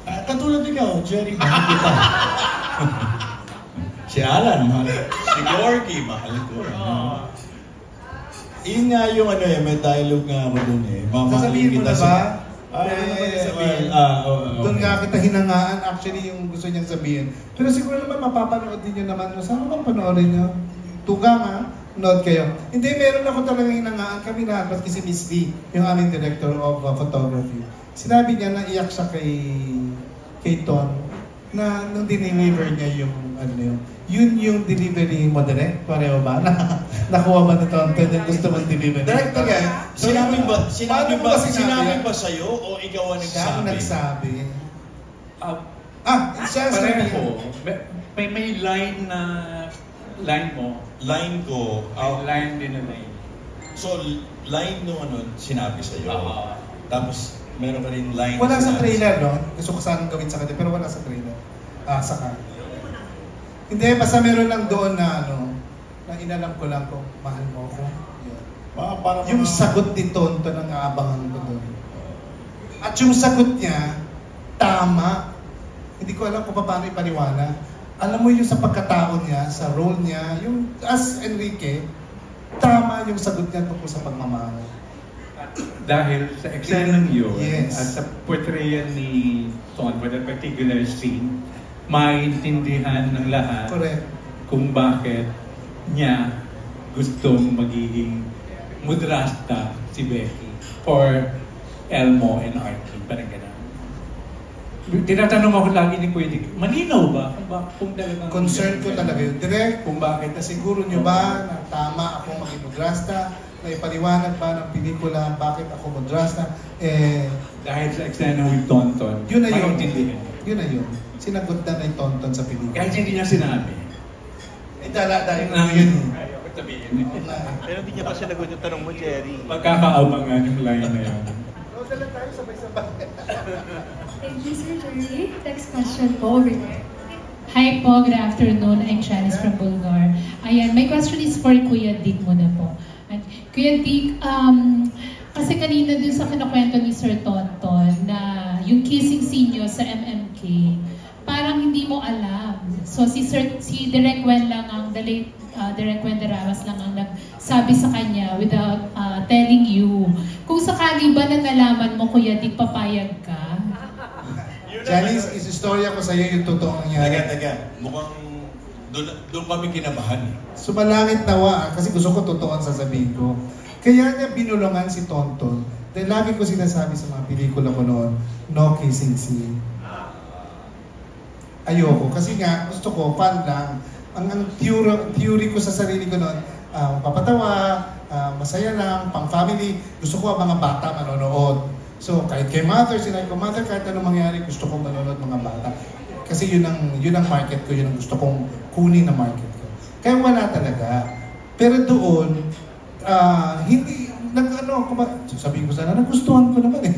Katulad ikaw, Jerry, mahal kita. Si Alan, mahal. Si Gorgie, mahal ko. Yun nga yung ano eh, may dialogue nga ako dun eh. Sasabihin mo na ba? Doon nga kita hinangaan actually yung gusto niyang sabihin. Pero siguro naman mapapanood din nyo naman. Saan bang panoorin nyo? Tuga nga, nood kayo. Hindi, meron ako talagang hinangaan kami lahat. Maski si Miss Lee, yung aming director of photography. Sinabi niya na iyak siya kay Ton na nung dineliver niya yung ano yun yung delivery mo direct? Pareho ba? Nakuha ba ni Ton? Yung gusto mong delivery? Direct ka. Sinabi ba sa'yo o ikaw ang nagsabi? Siya nagsabi. Siya pareho. May line na line mo. Line ko. Line din na line. So, line nung ano, sinabi sa'yo. Tapos, meron ka rin line. Wala sa trailer, no? Gusto ko sanang gawin sa kanya, pero wala sa trailer. Saka. Hindi, basta meron lang doon na ano, na inalam ko lang kung mahal mo ako. Yung sagot ni Tonton ang aabangan ko doon. At yung sagot niya, tama. Hindi ko alam kung paano ipaniwala. Alam mo yung sa pagkatao niya, sa role niya, yung as Enrique, tama yung sagot niya tungkol sa pagmamahal. Dahil sa eksenang yun, yes, at sa portrayal ni Ton, for that particular scene, maintindihan ng lahat kung bakit niya gustong magiging mudrasta si Becky for Elmo and Archie. Parang gano'n. Tinatanong ako lagi ni Kuya Dick, malinaw ba? Kung talagang concern ko talaga yun. Direct, kung bakit. Nasiguro nyo ba na tama ako maging mudrasta? May paliwanag ba ng pelikula bakit ako mudrasta? Dahil sa eksena with Tonton, yun na yun. maintindihan. Yun na yun. Sinagot na ni Tonton sa pelikula. Kahit hindi niya sinabi. Idala-dahil ko yun. Pero hindi niya pa sinagot yung tanong mo, Jerry. Pagkakaabangan yung line na yun. Dala tayo sabay-sabay. Thank you, Sir Jerry. Next question po over there. Hi po, good afternoon. I'm Janice from Bulgar. Ayan, my question is for Kuya Dick muna po. Kuya Dick, kasi kanina dun sa kinakwento ni Sir Tonton na yung kissing scene nyo sa MMK, parang hindi mo alam. So si Direk Wen lang ang, the late Direk Wen Daramas lang ang nagsabi sa kanya without telling you. Kung sakali ba na nalaman mo, Kuya Dick, papayag ka? Janice, isistorya ko sa iyo yung totoong nangyari. Taga, mukhang doon kami kinabahan. Sumalangit nawa kasi gusto ko totoo ang sasabihin ko. Kaya niya binulungan si Tonton. Dahil lagi ko sinasabi sa mga pelikula ko noon, no kissing scene. Ayoko. Kasi nga, gusto ko, fun lang. Ang theory ko sa sarili ko noon, papatawa, masaya lang, pang family. Gusto ko ang mga bata manonood. So, kahit kay mother, sinabi ko, mother, kahit anong mangyari, gusto kong manonood mga bata. Kasi yun ang market ko, yun ang gusto kong kunin na market ko. Kaya wala talaga. Pero doon, hindi, sabihin ko sana, nagustuhan ko naman eh.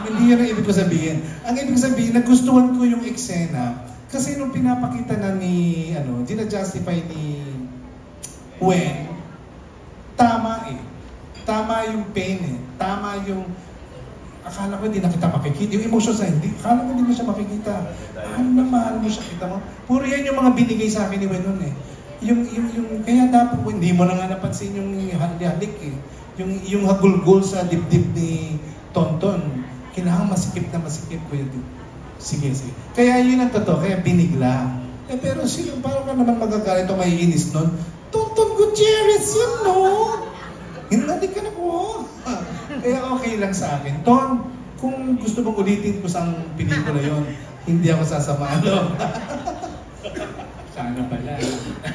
Hindi yun ang ibig ko sabihin. Ang ibig sabihin, nagustuhan ko yung eksena. Kasi nung pinapakita na ni, gina-justify ni Wen, tama eh. Tama yung pain eh. Tama yung, akala ko hindi na kita makikita. Yung emotions na hindi, akala ko hindi mo siya makikita. Mahal mo siya, kita mo. Puro yan yung mga binigay sa akin ni Wen nun eh. Kaya dapat hindi mo na nga napansin yung halik eh. Yung hagulgol sa dibdib ni Tonton. Kinahang masikip ko yun. Sige. Kaya yun ang totoo, kaya binigla. Pero sino, parang ka naman magagalit o maiinis nun? Tonton Gutierrez yun, no? Hindi ka na ko. Kaya okay lang sa akin. Ton, kung gusto mong ulitin ko sa pelikula yon, hindi ako sasama. Sana pala.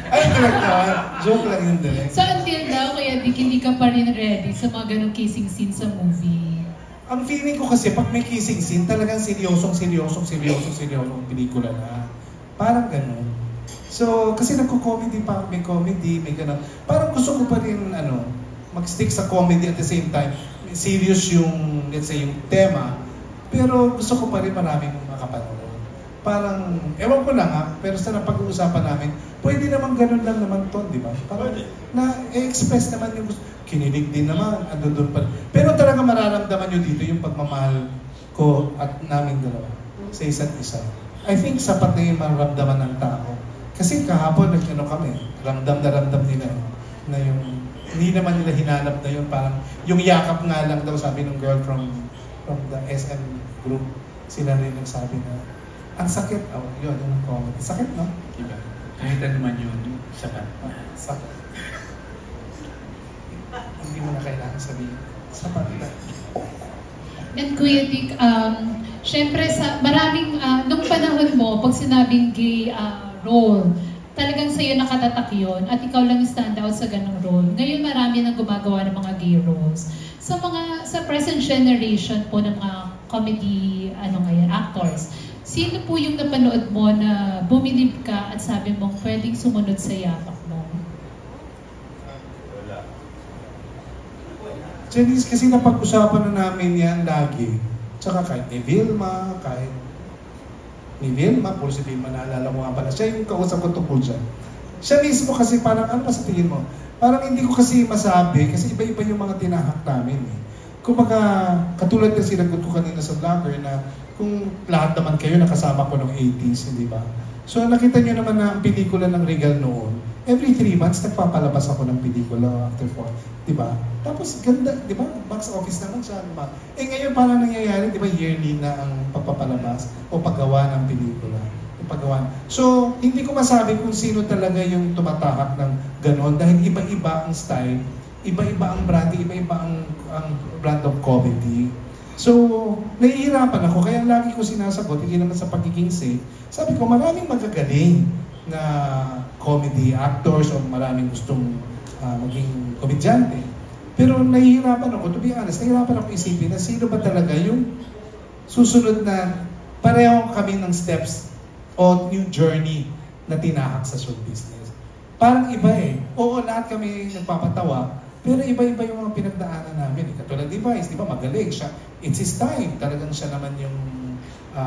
Ay, correct naman. Joke lang yun din. So until now, Kuya Dick, hindi ka pa rin ready sa mga ganong kissing scene sa movie? Ang feeling ko kasi, pag may kissing scene, talagang seryosong pelikula na. Parang ganun. So, kasi nagko-comedy pa, may comedy, may ganun. Parang gusto ko pa rin, mag-stick sa comedy at the same time. Serious yung, let's say, yung tema. Pero gusto ko pa rin maraming makapanood. Parang, ewan ko lang ha, pero sa napag-uusapan namin, pwede naman ganun lang naman to, di ba? Parang na-express naman yung gusto. Kinilig din naman, ando doon pa. Pero talaga mararamdaman nyo dito yung pagmamahal ko at namin dalawa sa isa't isa. I think sapat na yung mararamdaman ng tao. Kasi kahapon, kami, ramdam nila na yung hindi naman nila hinanap na yun, parang yung yakap nga lang daw, sabi ng girl from the SM group, sila rin nagsabi na ang sakit, yun ang comment. Sakit, no? Diba? Kahit naman yun, sakit. Sakit. Hindi mo na kailangan sabihin. Sapat lang. And Kuya Dick, syempre maraming, nung panahon mo, pag sinabing gay role, talagang sa'yo nakatatak yun at ikaw lang stand out sa ganong role. Ngayon marami nang gumagawa ng mga gay roles. Sa present generation po ng mga comedy actors, sino po yung napanood mo na bumilib ka at sabi mong pwedeng sumunod sa yapak mo? Janice, kasi napag-usapan na namin yan lagi. Tsaka kahit ni Vilma, puro si Vilma, naalala mo nga pala, siya yung kausap ko tungkol dyan. Siya mismo kasi parang, ano ba sa tingin mo? Parang hindi ko kasi masabi, kasi iba-iba yung mga tinahak namin eh. Kumbaga, katulad na sinagot ko kanina sa vlogger na kung lahat naman kayo nakasama ko ng 80s, hindi ba? So nakita nyo naman na ang pelikula ng Regal noon, every 3 months nagpapalabas ako ng pelikula after 4, di ba? Tapos ganda, di ba? Box office naman siya, di ba? Ngayon parang nangyayari, di ba, yearly na ang pagpapalabas o paggawa ng pelikula. So, hindi ko masabi kung sino talaga yung tumatahak ng ganon dahil iba-iba ang style, iba-iba ang branding, iba-iba ang brand of comedy. So, nahihirapan ako, kaya lagi ko sinasagot, hindi naman sa pagiging safe. Sabi ko, maraming magagaling na comedy actors o maraming gustong maging komedyante. Pero nahihirapan ako, to be honest, nahihirapan ako isipin na sino ba talaga yung susunod na pareho kami ng steps o new journey na tinahak sa show business. parang iba eh. Oo, lahat kami nagpapatawa, pero iba-iba yung mga pinagdaanan namin. Katulad ni Vice, di ba, magaling siya. It's his time. Talagang siya naman yung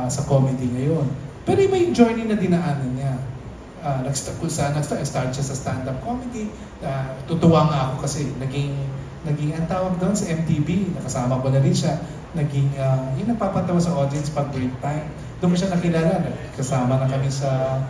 sa comedy ngayon. Pero iba yung journey na dinaanan niya. Nag-start siya sa stand-up comedy. Tutuwa nga ako kasi naging ang tawag doon sa MTV. Nakasama ko na rin siya. Naging, yung nagpapatawa sa audience pag break time. Doon ko siya nakilala. Kasama na kami sa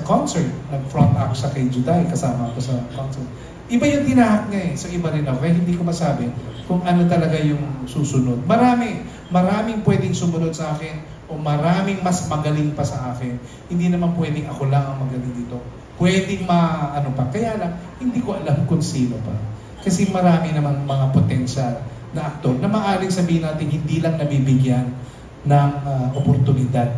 concert. Nag-front act siya kay Juday. Kasama ako sa concert. Iba yung tinahak niya eh. So iba rin ako. Kaya hindi ko masabi kung ano talaga yung susunod. Maraming pwedeng sumunod sa akin o maraming mas magaling pa sa akin. Hindi naman pwedeng ako lang ang magaling dito. Pwedeng ano pa. Kaya lang, hindi ko alam kung sino pa. Kasi marami namang mga potensyal na aktor na maaaring sabihin natin hindi lang nabibigyan ng oportunidad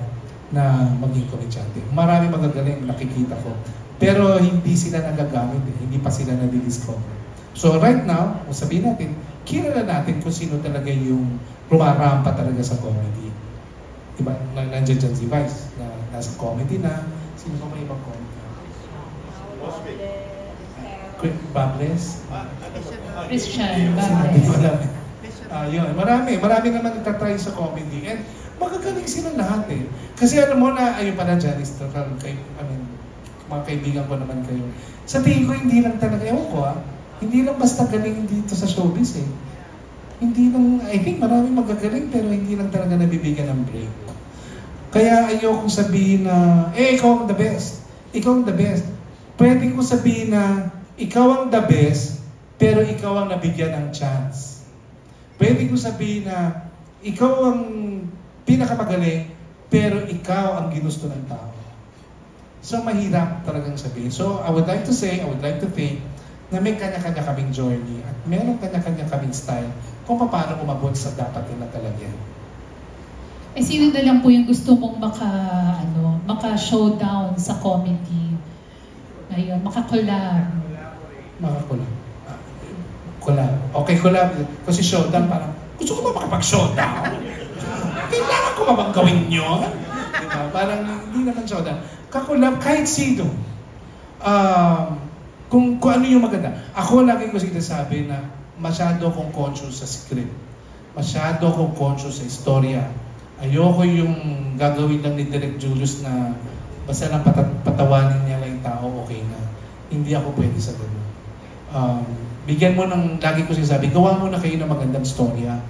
na maging komedyante. Marami magagaling nakikita ko. Pero hindi sila nagagamit eh. Hindi pa sila nadidiscover. So right now, sabihin natin, kilala natin kung sino talaga yung rumarampa talaga sa comedy. Diba? Nandiyan dyan si Vice, na nasa comedy na. Sino pa may ibang comedy? Bables? Christian Bables. Yun. Marami naman nagtatry sa comedy. And magagaling sila lahat eh. Kasi alam mo na, ayun pala dyan, mga kaibigan ko naman kayo. Sa tingin ko, hindi lang talaga, ewan ko hindi lang basta galing dito sa showbiz eh. Hindi lang, I think maraming magagaling pero hindi lang talaga nabibigyan ng break. Kaya ayokong sabihin na, ikaw ang the best. Ikaw ang the best. Pwede ko sabihin na, ikaw ang the best, pero ikaw ang nabigyan ng chance. Pwede ko sabihin na, ikaw ang pinakamagaling, pero ikaw ang ginusto ng tao. So, mahirap talagang sabihin. So, I would like to think, na may kanya-kanya kaming journey at meron kanya-kanya kaming style kung paano umabot sa dapat nila talaga. Eh, sino na lang po yung gusto mong maka-showdown sa comedy? Ngayon, maka-collab. Collab. Okay, collab. Kasi showdown parang, gusto ko ba makapag-showdown? Kailangan ko ba bang gawin yun? Diba? Parang hindi naman showdown. Kakulab kahit sino. Kung ano yung maganda. Ako lagi ko sinasabi na masyado akong conscious sa script. Masyado akong conscious sa istorya. Ayoko yung gagawin lang ni Direk Julius na basta lang patawanin niya lang yung tao, okay na. Hindi ako pwede sa ganun. Bigyan mo ng, lagi ko sinasabi, gawa mo na kayo ng magandang istorya.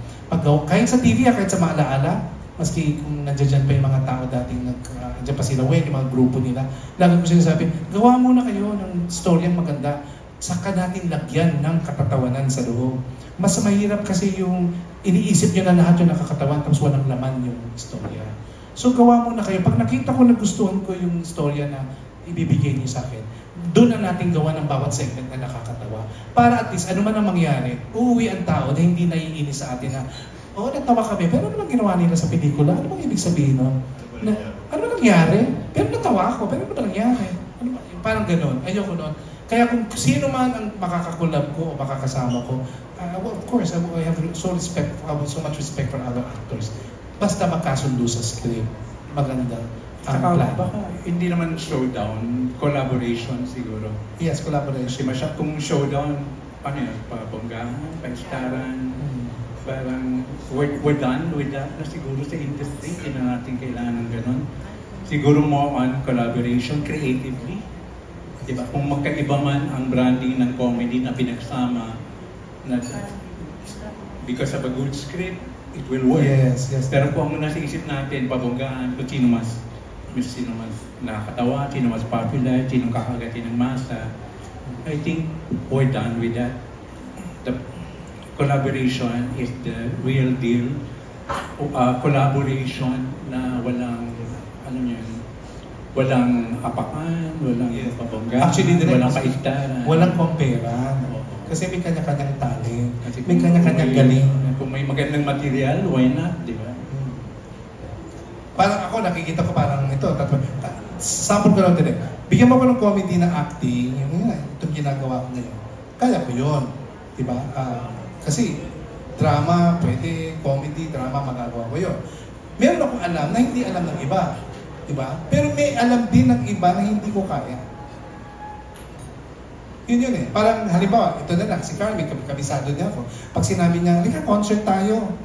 Kahit sa TV, kahit sa mga alaala, maski kung nandiyan pa yung mga tao dating nandiyan pa sila, yung mga grupo nila, lagi ko sinasabi, gawa muna kayo ng storyang maganda, saka natin lagyan ng katatawanan sa loob. Mas mahirap kasi yung iniisip nyo na lahat yung nakakatawan tapos walang laman yung istorya. So gawa muna kayo. Pag nakita ko nagustuhan ko yung istorya na ibibigay niyo sa akin, doon na natin gawa ng bawat segment na nakakatawa. Para at least, ano man ang mangyari, uuwi ang tao na hindi naiinis sa atin na, oo, natawa kami, pero ano bang ginawa nila sa pelikula? Ano bang ibig sabihin nun? Ano bang nangyari? Pero natawa ako, pero ano bang nangyari? Parang gano'n. Ayoko nun. Kaya kung sino man ang makakakulab ko o makakasama ko, of course, I have so much respect for other actors. Basta magkasundo sa script. Maganda. Baka hindi naman showdown, collaboration siguro. Yes, collaboration. Kasi kung showdown, paano yun? Pabonggahan, paistaran, parang we're done with that na siguro sa industry, hindi na natin kailangan ng ganun. Siguro more on collaboration creatively. Diba? Kung magkaiba man ang branding ng comedy na pinagsama, na because of a good script, it will work. Yes. Pero kung ang nasa isip natin, pabonggahan, kung sino mas nakakatawa, sino mas popular, sino kakagatin ng masa, I think we're done with that. The collaboration is the real deal. Collaboration na walang, walang apakan, walang pabonggahan, Actually, walang paistaran. Walang komperan. Kasi may kanya-kanyang talent. May kanya-kanyang galing. Kung may magandang material, why not? Di ba? Parang ako, nakikita ko parang ito. Sample ko lang din eh. Bigyan mo ko ng comedy na acting, itong ginagawa ko ngayon. Kaya ko yun. Diba? Kasi drama, pwede, comedy, drama, magagawa ko yun. Meron akong alam na hindi alam ng iba. Diba? Pero may alam din ng iba na hindi ko kaya. Yun eh. Parang halimbawa, ito na lang, si Carmen, kabisado niya ako. Pag sinabi niya, halika, concert tayo.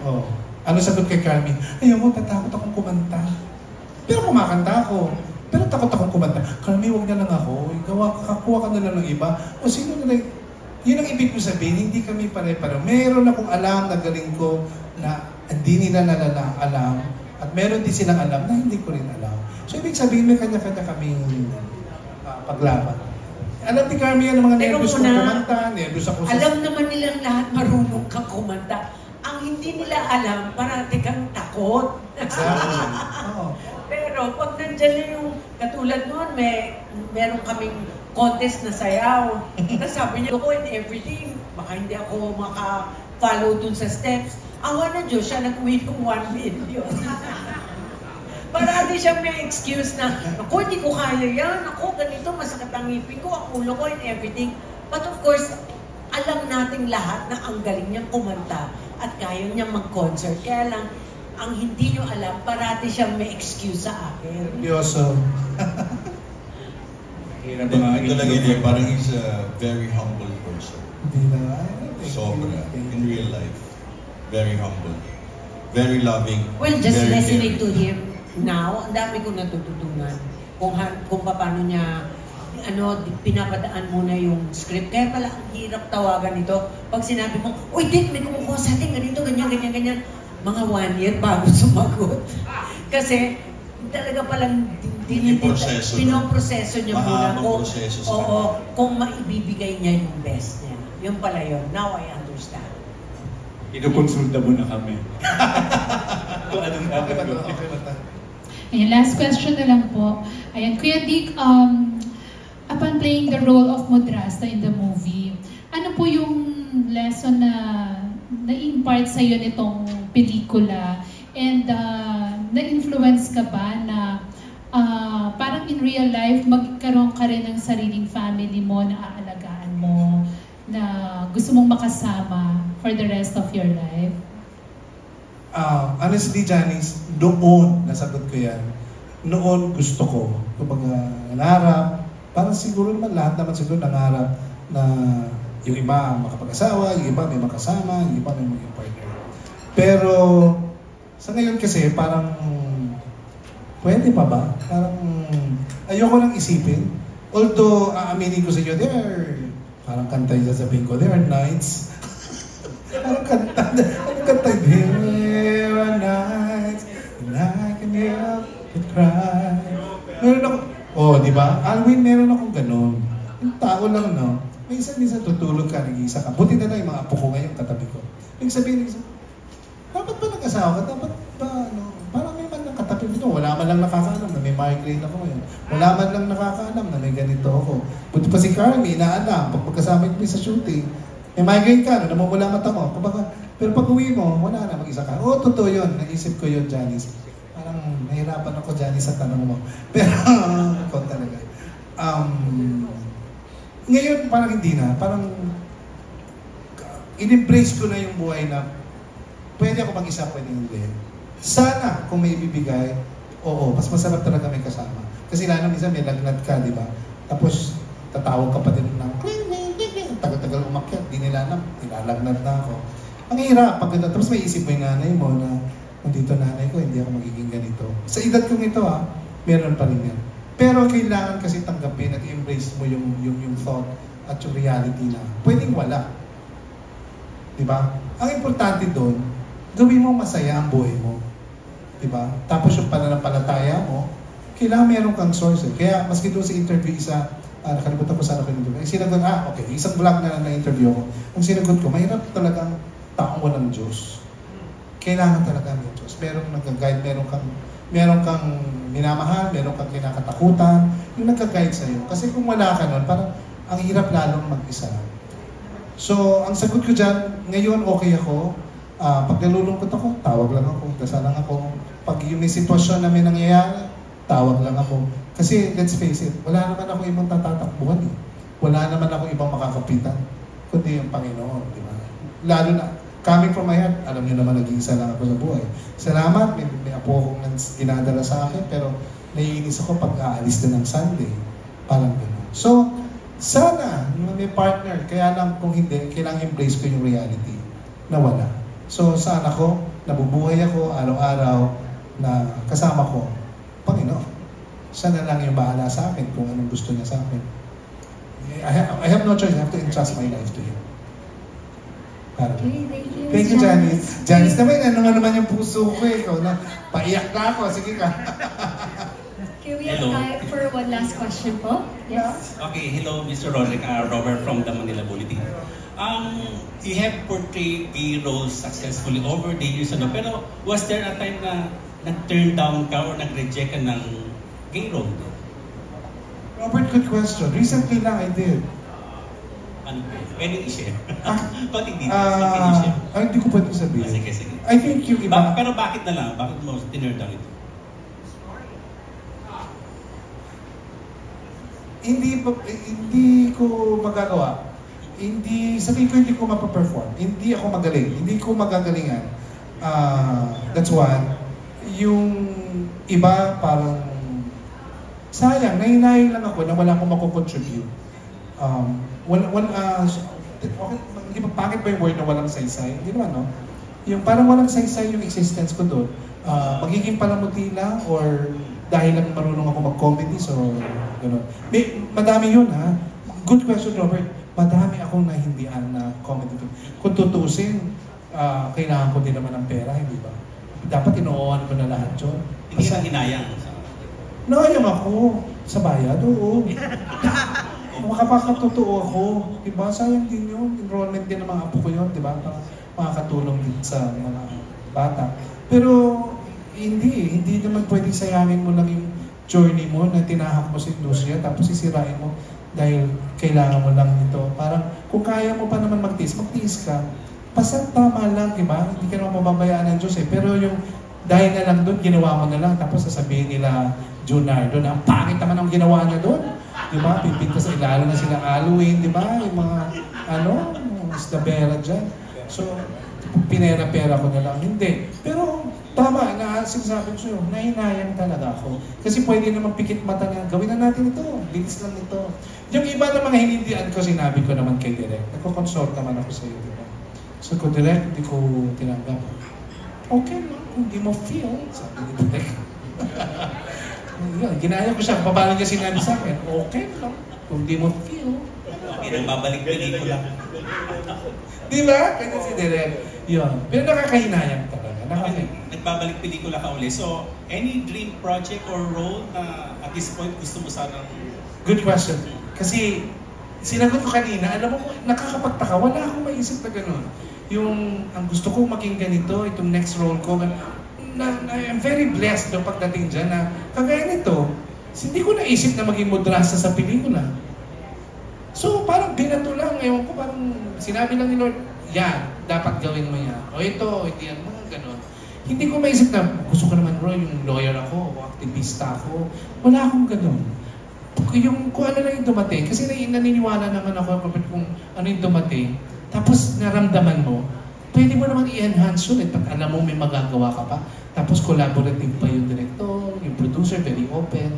Oh. Ano sagot kay Carmen? Ayaw mo, tatakot akong kumanta. Pero kumakanta ako. Pero takot akong kumanta. Carmen, huwag na lang ako. Kakuha ka na lang ng iba. O sino na lang. Yun ang ibig ko sabihin, hindi kami pare-pareho. Meron akong alam na galing ko na hindi nila alam. At meron din silang alam na hindi ko rin alam. So ibig sabihin, may kanya-kanya kaming paglaban. Alam ni Carmen yan ang mga nervous kong kumanta, nervous ako sa... Alam naman nilang lahat marunong kang kumanta. Ang hindi nila alam, parati kang takot. Exactly. Pero pag nandyan na yung, katulad noon, meron kaming contest na sayaw. Tapos sabi niya, ako and everything, baka hindi ako maka-follow dun sa steps. Awa na Diyos, siya nag-win ng 1 million. Parati siya may excuse na, ako hindi ko kaya yan, ako ganito, masakit ang ngipin ko, ang ulo ko and everything. But of course, alam nating lahat na ang galing niyang kumanta at kaya niyang mag-concert. Kaya lang, ang hindi niyo alam, parati siyang may excuse sa akin. Seryoso. Talaga niya, parang he's a very humble person. Sobra, in real life. Very humble. Very loving. Well, just very listening caring. to him now, ang dami kong natututunan kung paano niya pinapadaan muna yung script. Kaya pala ang hirap tawagan ito. Pag sinabi mo, uy, Dick, may kumukuha sa atin, ganito, ganyan. Mga 1 year bago sumagot. Kasi talaga palang pinoproseso niya muna kung maibibigay niya yung best niya. Yung pala yun. Now I understand. Inukonsulta mo na kami. Kung anong gagawin. Ayan, last question na lang po. Ayan, Kuya Dick, upon playing the role of Modrasta in the movie, ano po yung lesson na na-impart sa'yo nitong pelikula? And na-influence ka ba na parang in real life, magkaroon ka rin ng sariling family mo na aalagaan mo, na gusto mong makasama for the rest of your life? Honestly, Janice, noon, nasagot ko yan, noon gusto ko, kumbaga nangarap, parang siguro naman lahat naman siguro nangarap na yung iba makapag-asawa, yung iba may makasama, yung iba may maging partner. Pero sa ngayon kasi parang pwede pa ba? Parang ayoko nang isipin. Although aaminin ko sa inyo, parang kanta yung sasabihin ko, there are nights. Parang kanta there are nights when I can help but cry. Meron ako, di ba? Alwin, meron akong ganun. Yung tao lang, no? Minsan tutulog ka, nag-iisa ka. Buti na lang yung mga apo ko ngayon katabi ko. Yung sabihin, dapat ba nag-asawa ka? Dapat ba, parang may man lang katabi dito. Wala man lang nakakaalam na may migraine ako ngayon. Wala man lang nakakaalam na may ganito ako. Buti pa si Carmi, inaalam. Pag magkasama kami sa shooting, may migraine ka, namumula mata mo. Pero pag uwi mo, wala na, mag-isa ka. Oo, totoo yun. Naisip ko yun, Janice. Parang nahirapan ako, Janice, sa tanong mo. Pero, ikaw talaga. Ngayon, parang hindi na. Parang, in-embrace ko na yung buhay na pwede ako mag-isa, pwede hindi. Sana, kung may ibibigay, oo, mas masarap talaga may kasama. Kasi lalo minsan may lagnat ka, di ba? Tapos, tatawag ka pa din ng tagal-tagal umakyat, di nila alam, nilalagnat na ako. Ang hirap, tapos may isip mo yung nanay mo na nandito nanay ko, hindi ako magiging ganito. Sa edad kong ito, meron pa rin yan. Pero kailangan kasi tanggapin at embrace mo yung thought at yung reality na pwedeng wala. Diba? Ang importante doon, gawin mo masaya ang buhay mo. Diba? Tapos yung pananampalataya mo, kailangan meron kang source. Kaya maski doon sa interview, nakalimutan ko sana ko yung interview. Sinagot, okay, isang vlog na lang na-interview ko. Ang sinagot ko, mahirap talagang taong walang Diyos. Kailangan talaga ng Diyos. Merong nag-guide, meron kang minamahal, meron kang kinakatakutan, yung nagka-guide sa'yo. Kasi kung wala ka nun, parang ang hirap lalong mag-isa. So, ang sagot ko dyan, ngayon okay ako. Pag nalulungkot ako, tawag lang ako, dasal lang ako. Pag yung may sitwasyon na may nangyayari, tawag lang ako. Kasi, let's face it, wala naman ako ibang tatatakbuhan eh. Wala naman ako ibang makakapitan, kundi yung Panginoon, di ba? Lalo na, coming from my heart, alam niyo naman, nag-iisa lang ako sa buhay. Salamat, may apo akong dinadala sa akin, pero naiinis ako pag aalis din ng Sunday. Parang gano'n. So, Sana, may partner. Kaya lang kung hindi, kailangan embrace ko yung reality na wala. So sana ko, nabubuhay ako araw-araw na kasama ko, Panginoon. Siya na lang yung bahala sa akin kung anong gusto niya sa akin. I have no choice. I have to entrust my life to Him. Okay, thank you. Thank you, Janice. Janice naman, ano nga naman yung puso ko eh. Ikaw na, paiyak na ako. Sige ka. Okay, we have time for one last question po. Yes? Okay, hello Mr. Roderick, Robert from the Manila Bulletin. You have portrayed gay roles successfully over the years, pero was there a time na nag-turn down ka or nag-reject ka ng gay role? Robert, good question. Recently lang I did. Ano po? Pwede i-share? Pati hindi. Hindi ko pwede sabihin. Sige, sige. I think yung iba... Pero bakit na lang? Bakit mo tinurn down ito? Hindi ko magagawa. Sabihin ko hindi ko mapaperform. Hindi ako magaling. Hindi ko magagalingan. That's one. Yung iba parang sayang, nahinahing lang ako na wala akong makukontribute. Hindi ba, bakit ba yung word na walang saysay? Hindi naman, no? Yung parang walang saysay yung existence ko doon. Magiging palamuti lang or dahil lang marunong ako mag-comedy, so gano'n. Madami yun, ha? Good question, Robert. Madami akong nahindihan na comedy. Kung tutusin, kailangan ko din naman ng pera, hindi ba? Dapat inuuhan ko na lahat yun. Hindi lang hinayang. Nayang ako sa bayad, oo. Makapakatotoo ako, diba? Sayang din yun. Enrollment din ng mga apo ko yun, diba? Makakatulong din sa mga bata. Pero hindi naman pwedeng sayangin mo lang yung journey mo na tinahak mo sa industriya tapos sisirain mo dahil kailangan mo lang ito. Parang kung kaya mo pa naman magtiis ka. Basta tama lang, diba? Hindi ka naman mababayaan ng Diyos eh. Pero yung dahil na lang doon, ginawa mo na lang tapos sasabihin nila Junardo na ang pangit naman ang ginawa niya doon. Diba? Pipinta sa ilalo na silang Halloween, diba? Yung mga, istabera dyan. So, pinera-pera ko na lang. Hindi. Pero, tama, sinasabi ko sa'yo, nahinayang talaga ako. Kasi pwede naman pikit mata na, gawin na natin ito. Bilis lang ito. Yung iba na mga hinindihan ko, sinabi ko naman kay Direk. Nagko-consult naman ako sa'yo, diba? So, ko Direk, hindi ko tinanggap. Okay lang, kung di mo feel, sabi ni Direk. Ginaya ko siya, paano niya sinabi sa akin, okay lang, kung di mo feel. Okay, nagbabalik pelikula. Di ba? Kaya si Direk. Yun. Pero nakakahinayang talaga. Nagbabalik pelikula ka uli. So, any dream project or role na at this point gusto mo sanang... Good question. Kasi, sinagot ko kanina, alam mo, nakakapagtaka, wala akong maisip na gano'n. Yung, ang gusto ko maging ganito, itong next role ko, I'm very blessed no pagdating dyan na kagaya nito, hindi ko naisip na maging modrasa sa pelikula. So parang binato lang, ewan ko, parang sinabi lang ni Lord, yan, dapat gawin mo yan. O ito, hindi yan, mga ganon. Hindi ko maisip na, gusto ko naman Roy, yung lawyer ako, o aktivista ako. Wala akong ganon. Kung ano lang yung dumating, kasi naniniwala naman ako kung ano yung dumating, tapos naramdaman mo, pwede mo naman i-enhance yun eh, pag alam mo may magagawa ka pa. Tapos collaborative pa yung director, yung producer, very open.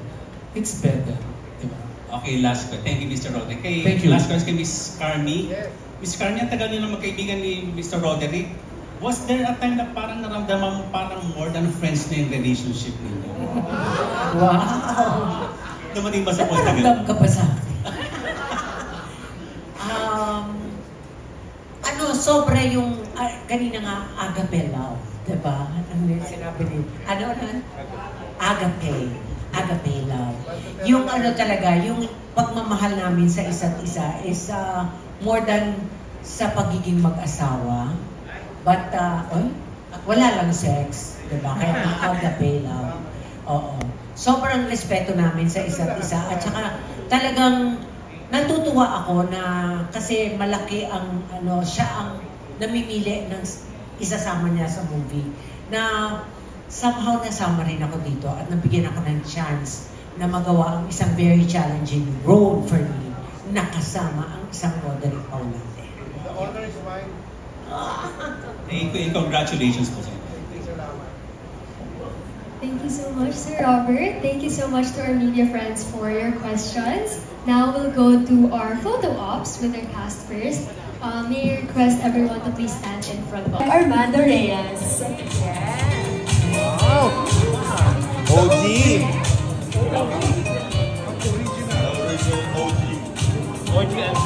It's better. Diba? Okay, last question. Thank you, Mr. Roderick. Okay, thank you. Last question kay Ms. Carmi. Ms. Carmi, ang tagal niyo na magkaibigan ni Mr. Roderick. Was there a time na parang naramdaman mo parang more than friends na yung relationship ninyo? Wow! Dumating ba sa point na gano'n? Ka pa sa akin? Sobra yung, kanina nga, agape love. Diba? Ano yung sinabi niyo? Ano? Agape love. Yung ano talaga, yung pagmamahal namin sa isa't isa is more than sa pagiging mag-asawa. But, wala lang sex. Diba? Kaya agape love. Oo. Sobrang respeto namin sa isa't isa. At saka talagang natutuwa ako na kasi malaki ang siya ang namimili ng isasama niya sa movie na somehow nasama rin ako dito at nabigyan ako ng chance na magawa ang isang very challenging role for me na kasama ang isang Roderick Paulate. The honor is mine. Congratulations po sir. Thank you so much, Sir Robert. Thank you so much to our media friends for your questions. Now we'll go to our photo ops with our cast first. May I request everyone to please stand in front of Armando Reyes. Wow! OG! OG and